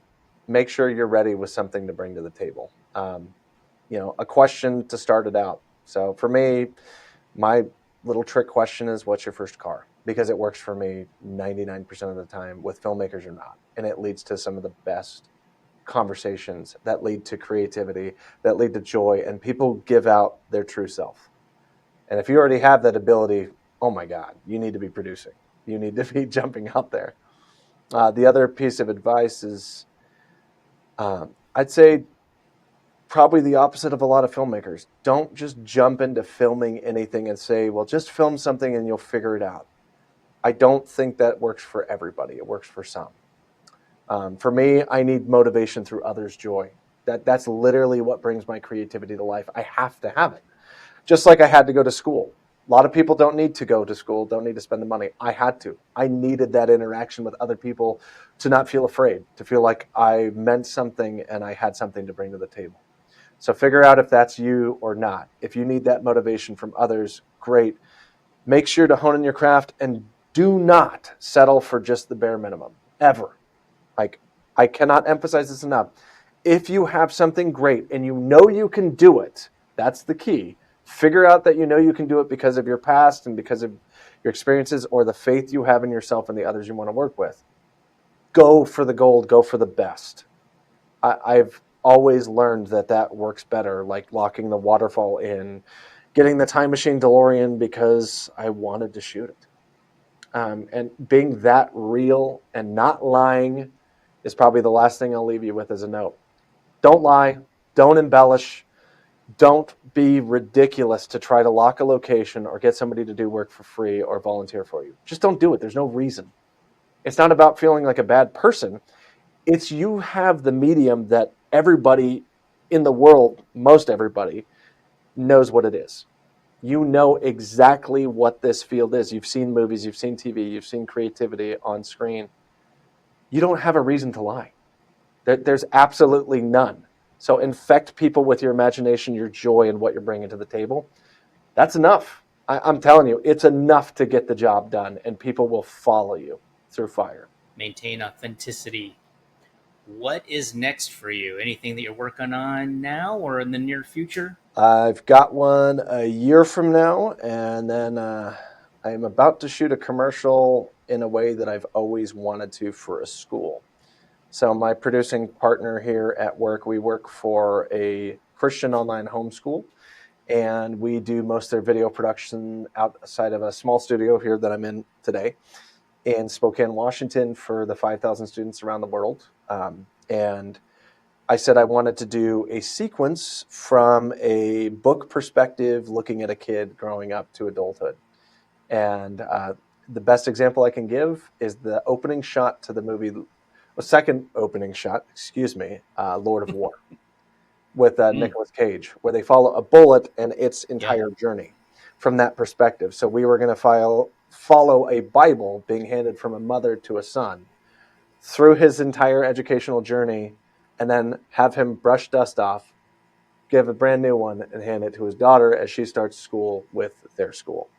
B: make sure you're ready with something to bring to the table. A question to start it out. So for me, my little trick question is, what's your first car? Because it works for me 99% of the time, with filmmakers or not. And it leads to some of the best conversations that lead to creativity, that lead to joy, and people give out their true self. And if you already have that ability, oh my God, you need to be producing. You need to be jumping out there. The other piece of advice is, I'd say probably the opposite of a lot of filmmakers. Don't just jump into filming anything and say, well, just film something and you'll figure it out. I don't think that works for everybody. It works for some. For me, I need motivation through others' joy. That's literally what brings my creativity to life. I have to have it. Just like I had to go to school. A lot of people don't need to go to school, don't need to spend the money. I had to. I needed that interaction with other people to not feel afraid, to feel like I meant something and I had something to bring to the table. So figure out if that's you or not. If you need that motivation from others, great. Make sure to hone in your craft, and do not settle for just the bare minimum, ever. Like, I cannot emphasize this enough. If you have something great and you know you can do it, that's the key. Figure out that you know you can do it because of your past and because of your experiences, or the faith you have in yourself and the others you want to work with. Go for the gold, go for the best. I've always learned that works better, like locking the waterfall in, getting the time machine DeLorean because I wanted to shoot it. And being that real and not lying is probably the last thing I'll leave you with as a note. Don't lie. Don't embellish. Don't be ridiculous to try to lock a location or get somebody to do work for free or volunteer for you. Just don't do it. There's no reason. It's not about feeling like a bad person. It's you have the medium that everybody in the world, most everybody, knows what it is. You know exactly what this field is. You've seen movies, you've seen TV, you've seen creativity on screen. You don't have a reason to lie. There's absolutely none. So infect people with your imagination, your joy, and what you're bringing to the table. That's enough. I'm telling you, it's enough to get the job done, and people will follow you through fire.
A: Maintain authenticity. What is next for you? Anything that you're working on now or in the near future?
B: I've got one a year from now, and then I'm about to shoot a commercial in a way that I've always wanted to, for a school. So my producing partner here at work, we work for a Christian online homeschool, and we do most of their video production outside of a small studio here that I'm in today in Spokane, Washington, for the 5,000 students around the world. And I said I wanted to do a sequence from a book perspective, looking at a kid growing up to adulthood. And the best example I can give is the opening shot to the movie, a second opening shot, Lord of War, with Nicolas Cage, where they follow a bullet and its entire journey from that perspective. So we were going to follow a Bible being handed from a mother to a son, through his entire educational journey, and then have him brush dust off, give a brand new one, and hand it to his daughter as she starts school with their school.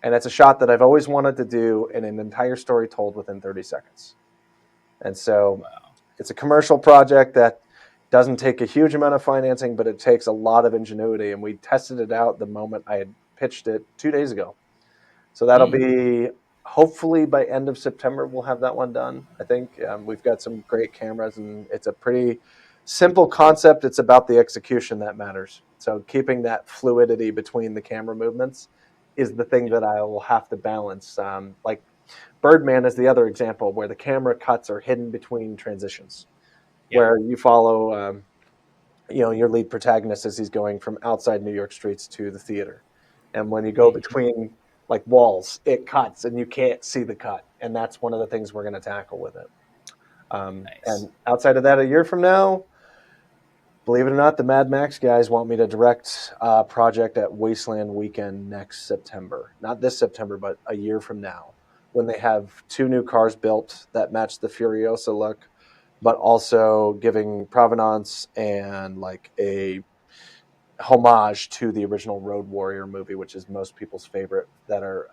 B: And it's a shot that I've always wanted to do, and an entire story told within 30 seconds. And so
A: Wow.
B: it's a commercial project that doesn't take a huge amount of financing, but it takes a lot of ingenuity. And we tested it out the moment I had pitched it 2 days ago. So that'll
A: Hmm.
B: be hopefully by end of September, we'll have that one done. I think we've got some great cameras, and it's a pretty simple concept. It's about the execution that matters. So keeping that fluidity between the camera movements is the thing that I will have to balance. Like Birdman is the other example where the camera cuts are hidden between transitions,
A: Yeah.
B: where you follow, your lead protagonist as he's going from outside New York streets to the theater, and when you go
A: Mhm.
B: between like walls, it cuts and you can't see the cut, and that's one of the things we're going to tackle with it.
A: Nice.
B: And outside of that, a year from now, believe it or not, the Mad Max guys want me to direct a project at Wasteland Weekend next September. Not this September, but a year from now, when they have two new cars built that match the Furiosa look, but also giving provenance and like a homage to the original Road Warrior movie, which is most people's favorite, that are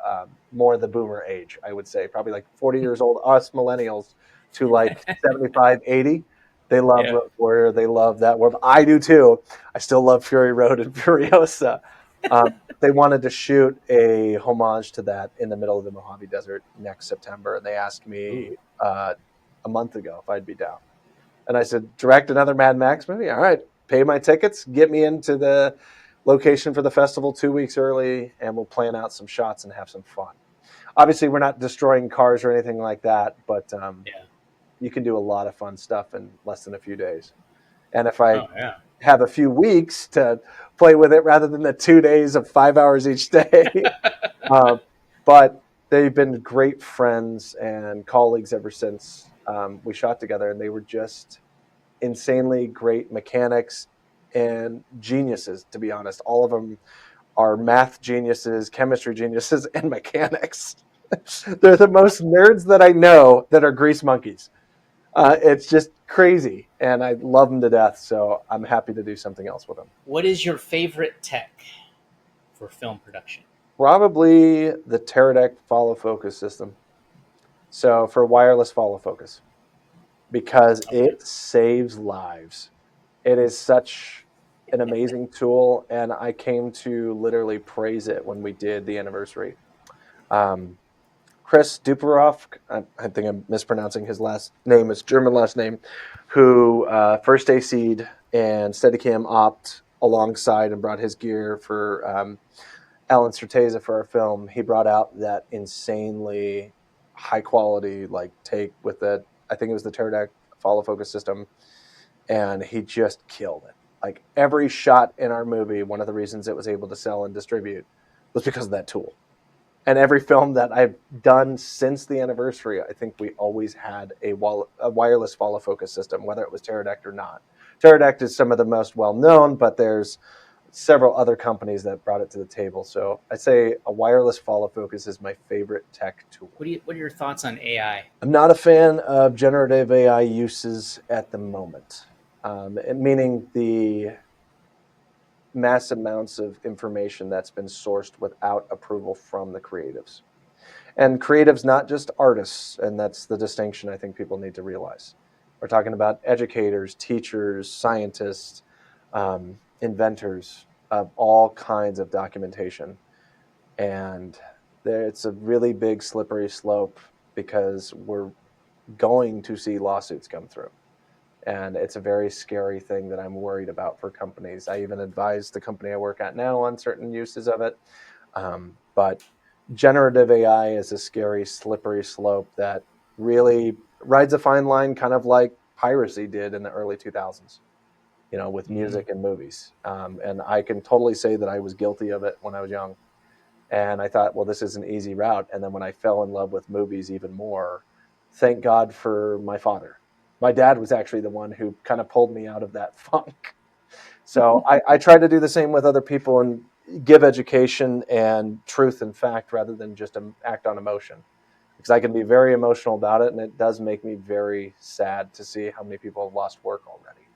B: more the boomer age, I would say, probably like 40 years old, us millennials, to like 75, 80. They love
A: Yeah.
B: Road Warrior. They love that world. I do too. I still love Fury Road and Furiosa. They wanted to shoot a homage to that in the middle of the Mojave Desert next September, and they asked
A: Ooh.
B: me a month ago if I'd be down. And I said, direct another Mad Max movie? All right, pay my tickets, get me into the location for the festival 2 weeks early, and we'll plan out some shots and have some fun. Obviously, we're not destroying cars or anything like that, but
A: Yeah.
B: you can do a lot of fun stuff in less than a few days. And if I
A: Oh yeah.
B: have a few weeks to play with it rather than the 2 days of 5 hours each day, uh, but they've been great friends and colleagues ever since we shot together, and they were just insanely great mechanics and geniuses, to be honest. All of them are math geniuses, chemistry geniuses, and mechanics. They're the most nerds that I know that are grease monkeys. It's just crazy, and I love them to death. So I'm happy to do something else with them.
A: What is your favorite tech for film production?
B: Probably the Teradek follow focus system. So for wireless follow focus, because
A: Okay.
B: it saves lives. It is such an amazing tool, and I came to literally praise it when we did the anniversary. Um, Chris Duperoff, I think I'm mispronouncing his last name, his German last name, who first AC'd and Steadicam opt alongside and brought his gear for Alan Certeza for our film. He brought out that insanely high quality like take with the, I think it was the Teradek follow focus system, and he just killed it. Like every shot in our movie, one of the reasons it was able to sell and distribute was because of that tool. And every film that I've done since the anniversary, I think we always had a wireless follow focus system, whether it was Teradek or not. Teradek is some of the most well known, but there's several other companies that brought it to the table. So I say a wireless follow focus is my favorite tech tool.
A: What are your thoughts on AI?
B: I'm not a fan of generative AI uses at the moment, meaning the mass amounts of information that's been sourced without approval from the creatives. And creatives, not just artists, and that's the distinction I think people need to realize. We're talking about educators, teachers, scientists, inventors of all kinds of documentation. And it's a really big slippery slope because we're going to see lawsuits come through. And it's a very scary thing that I'm worried about for companies. I even advise the company I work at now on certain uses of it. But generative AI is a scary, slippery slope that really rides a fine line, kind of like piracy did in the early 2000s, with
A: Mm.
B: music and movies. And I can totally say that I was guilty of it when I was young. And I thought, well, this is an easy route. And then when I fell in love with movies even more, thank God for my father. My dad was actually the one who kind of pulled me out of that funk. So I try to do the same with other people and give education and truth and fact rather than just act on emotion. because I can be very emotional about it, and it does make me very sad to see how many people have lost work already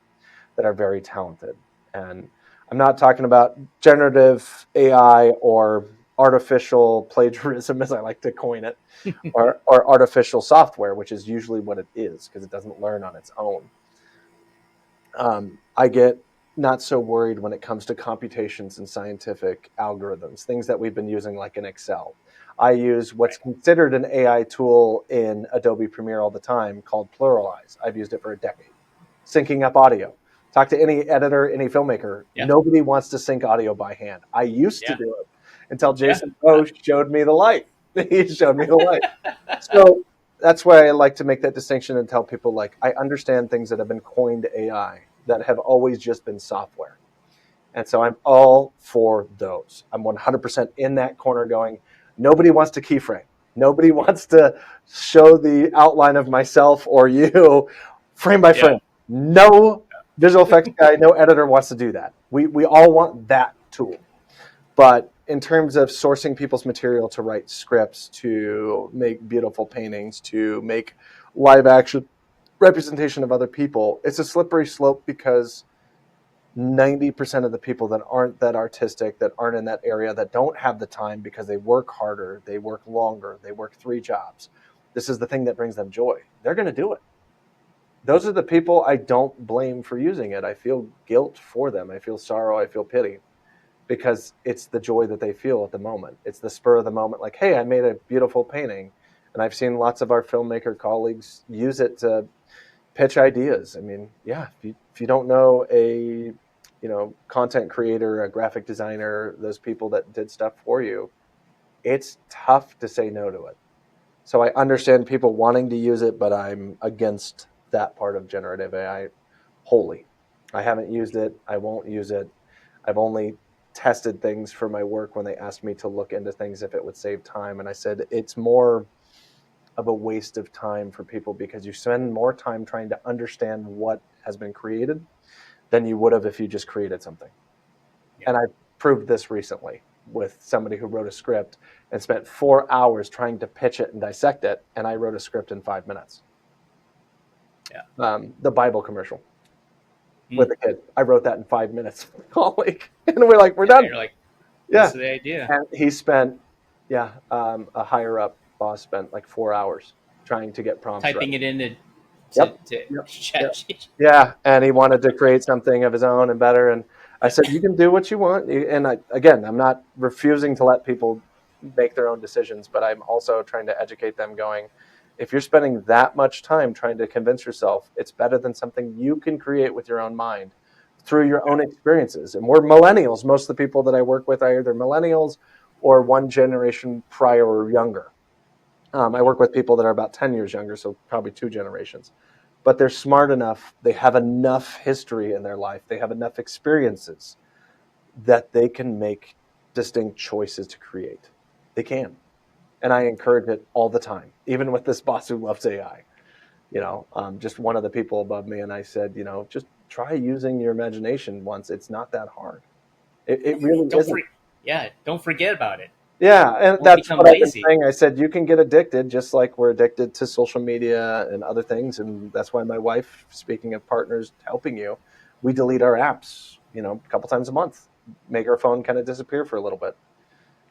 B: that are very talented. And I'm not talking about generative AI or artificial plagiarism, as I like to coin it, or artificial software, which is usually what it is because it doesn't learn on its own. I get not so worried when it comes to computations and scientific algorithms, things that we've been using like in Excel. I use what's considered an AI tool in Adobe Premiere all the time called Pluralize. I've used it for a decade. Syncing up audio. Talk to any editor, any filmmaker.
A: Yeah.
B: Nobody wants to sync audio by hand. I used to
A: Yeah.
B: do it until Jason showed me the light. He showed me the light. So that's why I like to make that distinction and tell people, like, I understand things that have been coined AI that have always just been software. And so I'm all for those. I'm 100% in that corner going, nobody wants to keyframe. Nobody wants to show the outline of myself or you frame by frame. No visual effects guy, no editor wants to do that. We all want that tool. But in terms of sourcing people's material to write scripts, to make beautiful paintings, to make live action representation of other people, it's a slippery slope because 90% of the people that aren't that artistic, that aren't in that area, that don't have the time because they work harder, they work longer, they work 3 jobs. This is the thing that brings them joy. They're going to do it. Those are the people I don't blame for using it. I feel guilt for them. I feel sorrow. I feel pity because it's the joy that they feel at the moment. It's the spur of the moment. Like, hey, I made a beautiful painting. And I've seen lots of our filmmaker colleagues use it to pitch ideas. I mean, yeah, if you don't know a content creator, a graphic designer, those people that did stuff for you, it's tough to say no to it. So I understand people wanting to use it, but I'm against that part of generative AI wholly. I haven't used it. I won't use it. I've only tested things for my work when they asked me to look into things if it would save time. And I said, it's more of a waste of time for people because you spend more time trying to understand what has been created than you would have if you just created something. Yeah. And I proved this recently with somebody who wrote a script and spent 4 hours trying to pitch it and dissect it, and I wrote a script in 5 minutes.
A: Yeah.
B: The Bible commercial with the kid. I wrote that in 5 minutes with a colleague, and we're like, we're done.
A: You're like, that's the idea.
B: And he spent, a higher up boss spent like 4 hours trying to get prompts
A: typing
B: right.
A: it into
B: Yep. Yeah, and he wanted to create something of his own and better. And I said, you can do what you want. And I'm not refusing to let people make their own decisions, but I'm also trying to educate them going, if you're spending that much time trying to convince yourself, it's better than something you can create with your own mind through your own experiences. And we're millennials. Most of the people that I work with are either millennials or one generation prior or younger. I work with people that are about 10 years younger, so probably 2 generations. But they're smart enough, they have enough history in their life, they have enough experiences that they can make distinct choices to create. They can. And I encourage it all the time, even with this boss who loves AI. Just one of the people above me, and I said, just try using your imagination once. It's not that hard. It really isn't.
A: Don't forget about it.
B: Yeah, and that's what I've been saying. I said, you can get addicted just like we're addicted to social media and other things. And that's why my wife, speaking of partners helping you, we delete our apps, a couple times a month, make our phone kind of disappear for a little bit.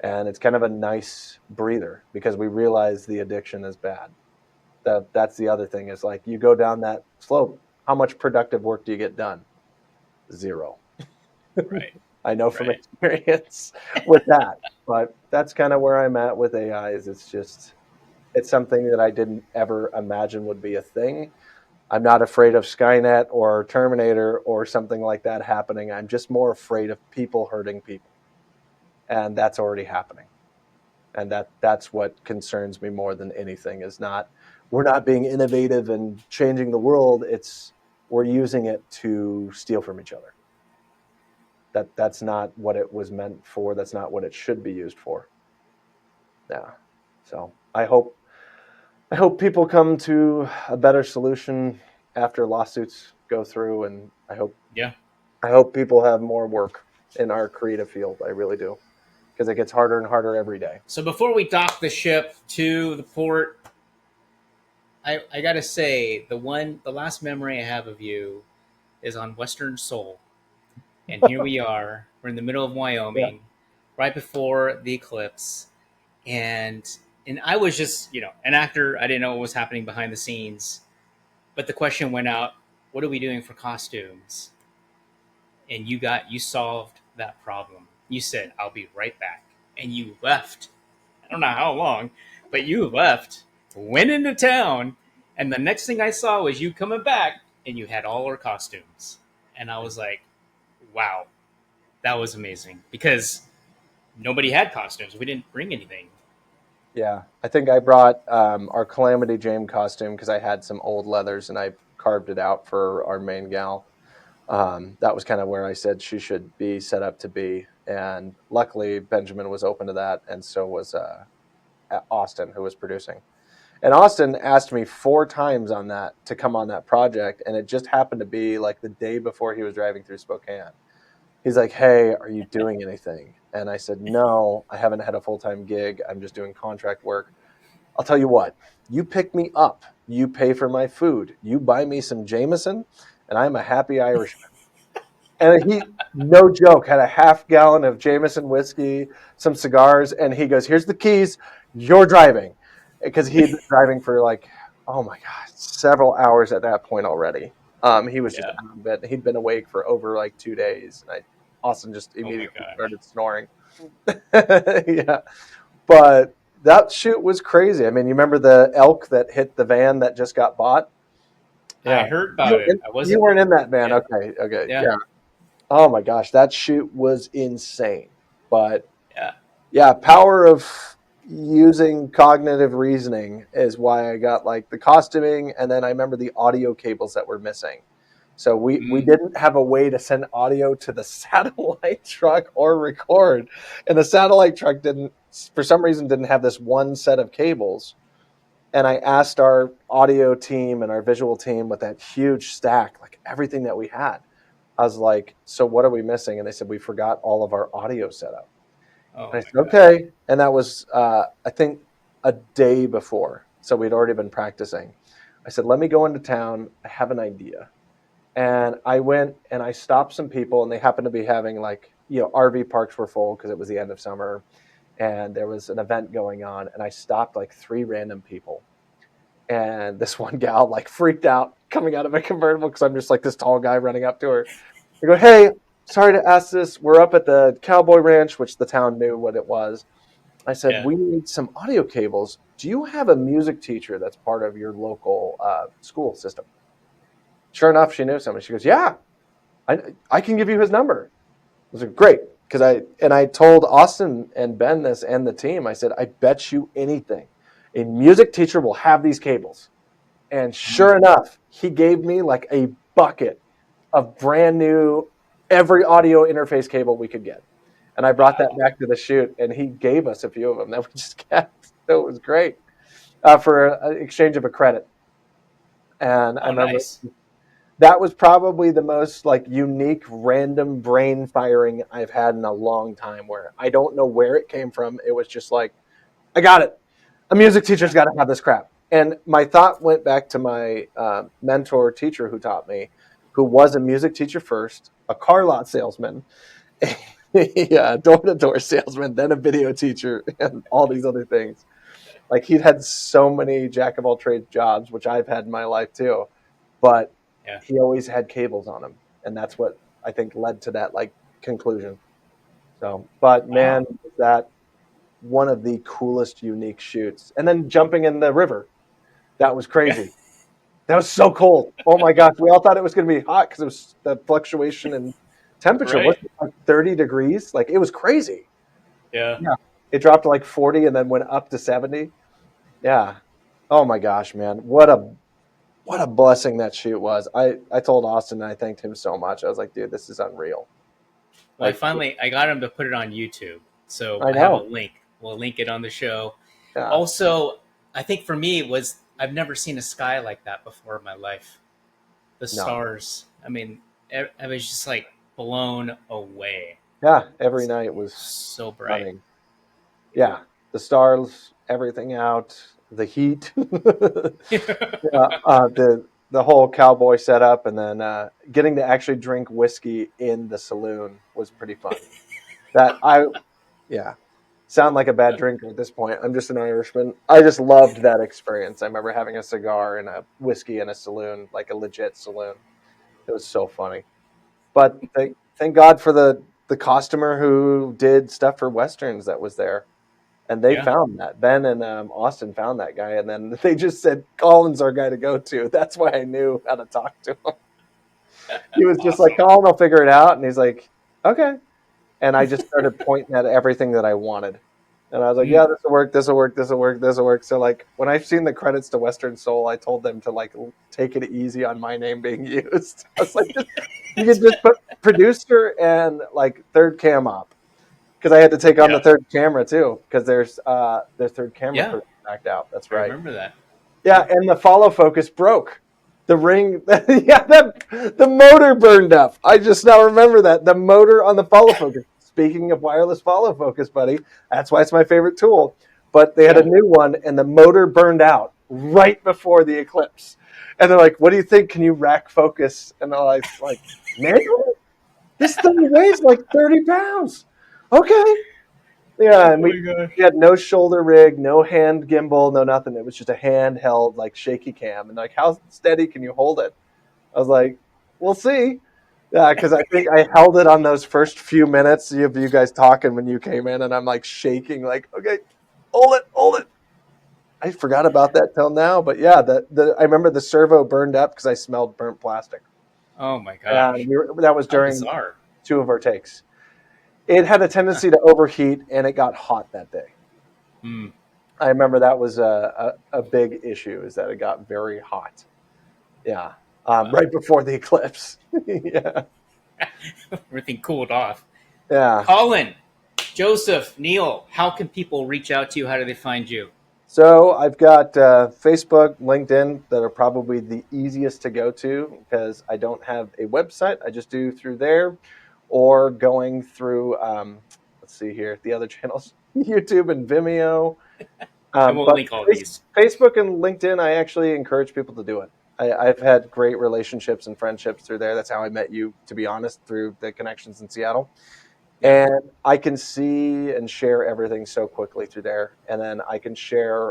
B: And it's kind of a nice breather because we realize the addiction is bad. That's the other thing is like you go down that slope. How much productive work do you get done? 0.
A: Right.
B: I know from experience with that, but that's kind of where I'm at with AI is it's something that I didn't ever imagine would be a thing. I'm not afraid of Skynet or Terminator or something like that happening. I'm just more afraid of people hurting people. And that's already happening. And that's what concerns me more than anything is not, we're not being innovative and changing the world. It's we're using it to steal from each other. That's not what it was meant for. That's not what it should be used for. Yeah. So I hope people come to a better solution after lawsuits go through, and I hope people have more work in our creative field. I really do, because it gets harder and harder every day.
A: So before we dock the ship to the port, I gotta say, the last memory I have of you is on Western Seoul, and here we are. We're in the middle of
B: Yeah.
A: Wyoming, right before the eclipse, and I was just an actor. I didn't know what was happening behind the scenes, but the question went out: what are we doing for costumes? And you solved that problem. You said, "I'll be right back," and you left. I don't know how long, but you left, went into town, and the next thing I saw was you coming back, and you had all our costumes, and I was like, "Wow, that was amazing," because nobody had costumes. We didn't bring anything.
B: Yeah, I think I brought our Calamity Jane costume because I had some old leathers and I carved it out for our main gal. That was kind of where I said she should be set up to be, and luckily Benjamin was open to that, and so was Austin, who was producing. And Austin asked me 4 times on that to come on that project, and it just happened to be like the day before he was driving through Spokane. He's like, "Hey, are you doing anything?" And I said, "No, I haven't had a full-time gig. I'm just doing contract work. I'll tell you what, you pick me up, you pay for my food, you buy me some Jameson, and I'm a happy Irishman." And he, no joke, had a half gallon of Jameson whiskey, some cigars, and he goes, "Here's the keys, you're driving." Because he had been driving for like, oh my God, several hours at that point already. He was just
A: Yeah.
B: out of bed. He'd been awake for over like 2 days. And Austin just
A: Oh my
B: immediately
A: gosh.
B: started snoring. Yeah. But that shoot was crazy. I mean, you remember the elk that hit the van that just got bought?
A: I
B: Yeah.
A: heard about it. I
B: You
A: wasn't.
B: weren't in that van.
A: Yeah.
B: Okay. Okay.
A: Yeah.
B: Yeah. Oh my gosh. That shoot was insane. But
A: Yeah.
B: yeah, power of using cognitive reasoning is why I got like the costuming. And then I remember the audio cables that were missing. So we
A: Mm.
B: didn't have a way to send audio to the satellite truck or record. And the satellite truck didn't, for some reason, didn't have this one set of cables. And I asked our audio team and our visual team with that huge stack, like everything that we had. I was like, "So what are we missing?" And they said, "We forgot all of our audio setup."
A: Oh
B: And I
A: my
B: said,
A: gosh.
B: "Okay." And that was, I think, a day before. So we'd already been practicing. I said, "Let me go into town. I have an idea." And I went and I stopped some people, and they happened to be having like, RV parks were full because it was the end of summer and there was an event going on. And I stopped like 3 random people. And this one gal like freaked out coming out of a convertible because I'm just like this tall guy running up to her. I go, "Hey, sorry to ask this. We're up at the Cowboy Ranch," which the town knew what it was. I said,
A: Yeah.
B: "We need some audio cables. Do you have a music teacher that's part of your local school system?" Sure enough, she knew someone. She goes, "Yeah, I can give you his number." I was like, "Great." Because I told Austin and Ben this and the team, I said, "I bet you anything, a music teacher will have these cables." And sure
A: Mm.
B: enough, he gave me like a bucket of brand new every audio interface cable we could get. And I brought that
A: Wow.
B: back to the shoot, and he gave us a few of them that we just kept. So it was great for an exchange of a credit. And I
A: Oh,
B: remember
A: nice.
B: that was probably the most like unique, random brain firing I've had in a long time. Where I don't know where it came from. It was just like, I got it. A music teacher's
A: Yeah.
B: got to have this crap. And my thought went back to my mentor teacher who taught me, who was a music teacher first, a car lot salesman, yeah, door to door salesman, then a video teacher, and all these other things. Like he'd had so many jack of all trades jobs, which I've had in my life too, but
A: Yeah.
B: he always had cables on him, and that's what I think led to that like conclusion. So, but man,
A: Wow.
B: that one of the coolest, unique shoots. And then jumping in the river, that was
A: Yeah.
B: crazy. That was so cold. Oh my gosh, we all thought it was going to be hot because it was the fluctuation in temperature.
A: Right.
B: Wasn't it like 30 degrees? Like it was crazy.
A: Yeah.
B: Yeah. It dropped to like 40 and then went up to 70. Yeah. Oh my gosh, man. What a blessing that shoot was. I told Austin and I thanked him so much. I was like, "Dude, this is unreal."
A: Well,
B: Like
A: I got him to put it on YouTube, so
B: I
A: I have a
B: know.
A: link. We'll link it on the show.
B: Yeah.
A: Also, I think for me it was I've never seen a sky like that before in my life. The
B: No.
A: stars. I mean, I was just like blown away.
B: Yeah, every
A: It's
B: night was
A: so bright.
B: stunning. Yeah, the stars, everything out. the heat, the whole cowboy setup, and then getting to actually drink whiskey in the saloon was pretty fun. That I Yeah, sound like a bad drinker at this point. I'm just an Irishman. I just loved that experience. I remember having a cigar and a whiskey in a saloon, like a legit saloon. It was so funny. But thank God for the costumer who did stuff for westerns that was there, and they
A: Yeah.
B: found that. Ben and Austin found that guy, and then they just said Colin's our guy to go to. That's why I knew how to talk to him. He was just like,
A: Awesome.
B: Colin will figure it out, and he's like, okay. And I just started pointing at everything that I wanted. And I was like,
A: Mm.
B: yeah, this will work, this will work, this will work, this will work. So like when I've seen the credits to Western Soul, I told them to like take it easy on my name being used. I was like, you could just put producer and like third cam op. Because I had to take on
A: Yeah.
B: the third camera too, because their third camera
A: Yeah.
B: person backed out. That's
A: I
B: right.
A: remember that.
B: Yeah, and the follow focus broke. The ring, yeah, the motor burned up. I just now remember that. The motor on the follow focus. Speaking of wireless follow focus, buddy, that's why it's my favorite tool. But they had a
A: Yeah.
B: new one, and the motor burned out right before the eclipse. And they're like, "What do you think? Can you rack focus?" And I was like, "Manual? This thing weighs like 30 pounds." Okay. Yeah, and
A: Oh my gosh.
B: we had no shoulder rig, no hand gimbal, no nothing. It was just a handheld, like shaky cam. And like, how steady can you hold it? I was like, we'll see. Yeah, because I think I held it on those first few minutes of you guys talking when you came in, and I'm like shaking, like, okay, hold it, hold it. I forgot about that till now, but yeah, I remember the servo burned up because I smelled burnt plastic,
A: Oh my
B: and
A: gosh.
B: that was
A: How
B: during
A: bizarre.
B: 2 of our takes. It had a tendency to overheat, and it got hot that day.
A: Mm.
B: I remember that was a big issue, is that it got very hot. Yeah,
A: Wow.
B: right before the eclipse. Yeah,
A: Everything cooled off.
B: yeah.
A: Colin, Joseph, Neil, how can people reach out to you? How do they find you?
B: So I've got Facebook, LinkedIn that are probably the easiest to go to because I don't have a website. I just do through there, or going through let's see here, the other channels, YouTube and Vimeo.
A: And we'll
B: But
A: link all these.
B: Facebook and LinkedIn, I actually encourage people to do it. I've had great relationships and friendships through there. That's how I met you, to be honest, through the connections in Seattle.
A: Yeah.
B: And I can see and share everything so quickly through there. And then I can share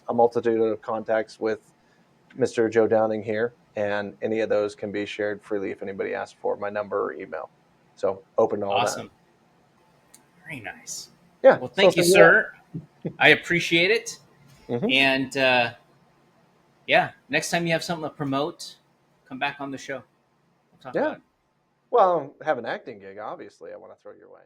B: a multitude of contacts with Mr. Joe Downing here. And any of those can be shared freely if anybody asks for my number or email. So open to all that.
A: Awesome. Very nice.
B: Yeah.
A: Well, thank you,
B: Social media.
A: sir. I appreciate it.
B: Mhm.
A: And yeah, next time you have something to promote, come back on the show. We'll talk
B: Yeah.
A: about it.
B: Well, have an acting gig, obviously, I want to throw your way.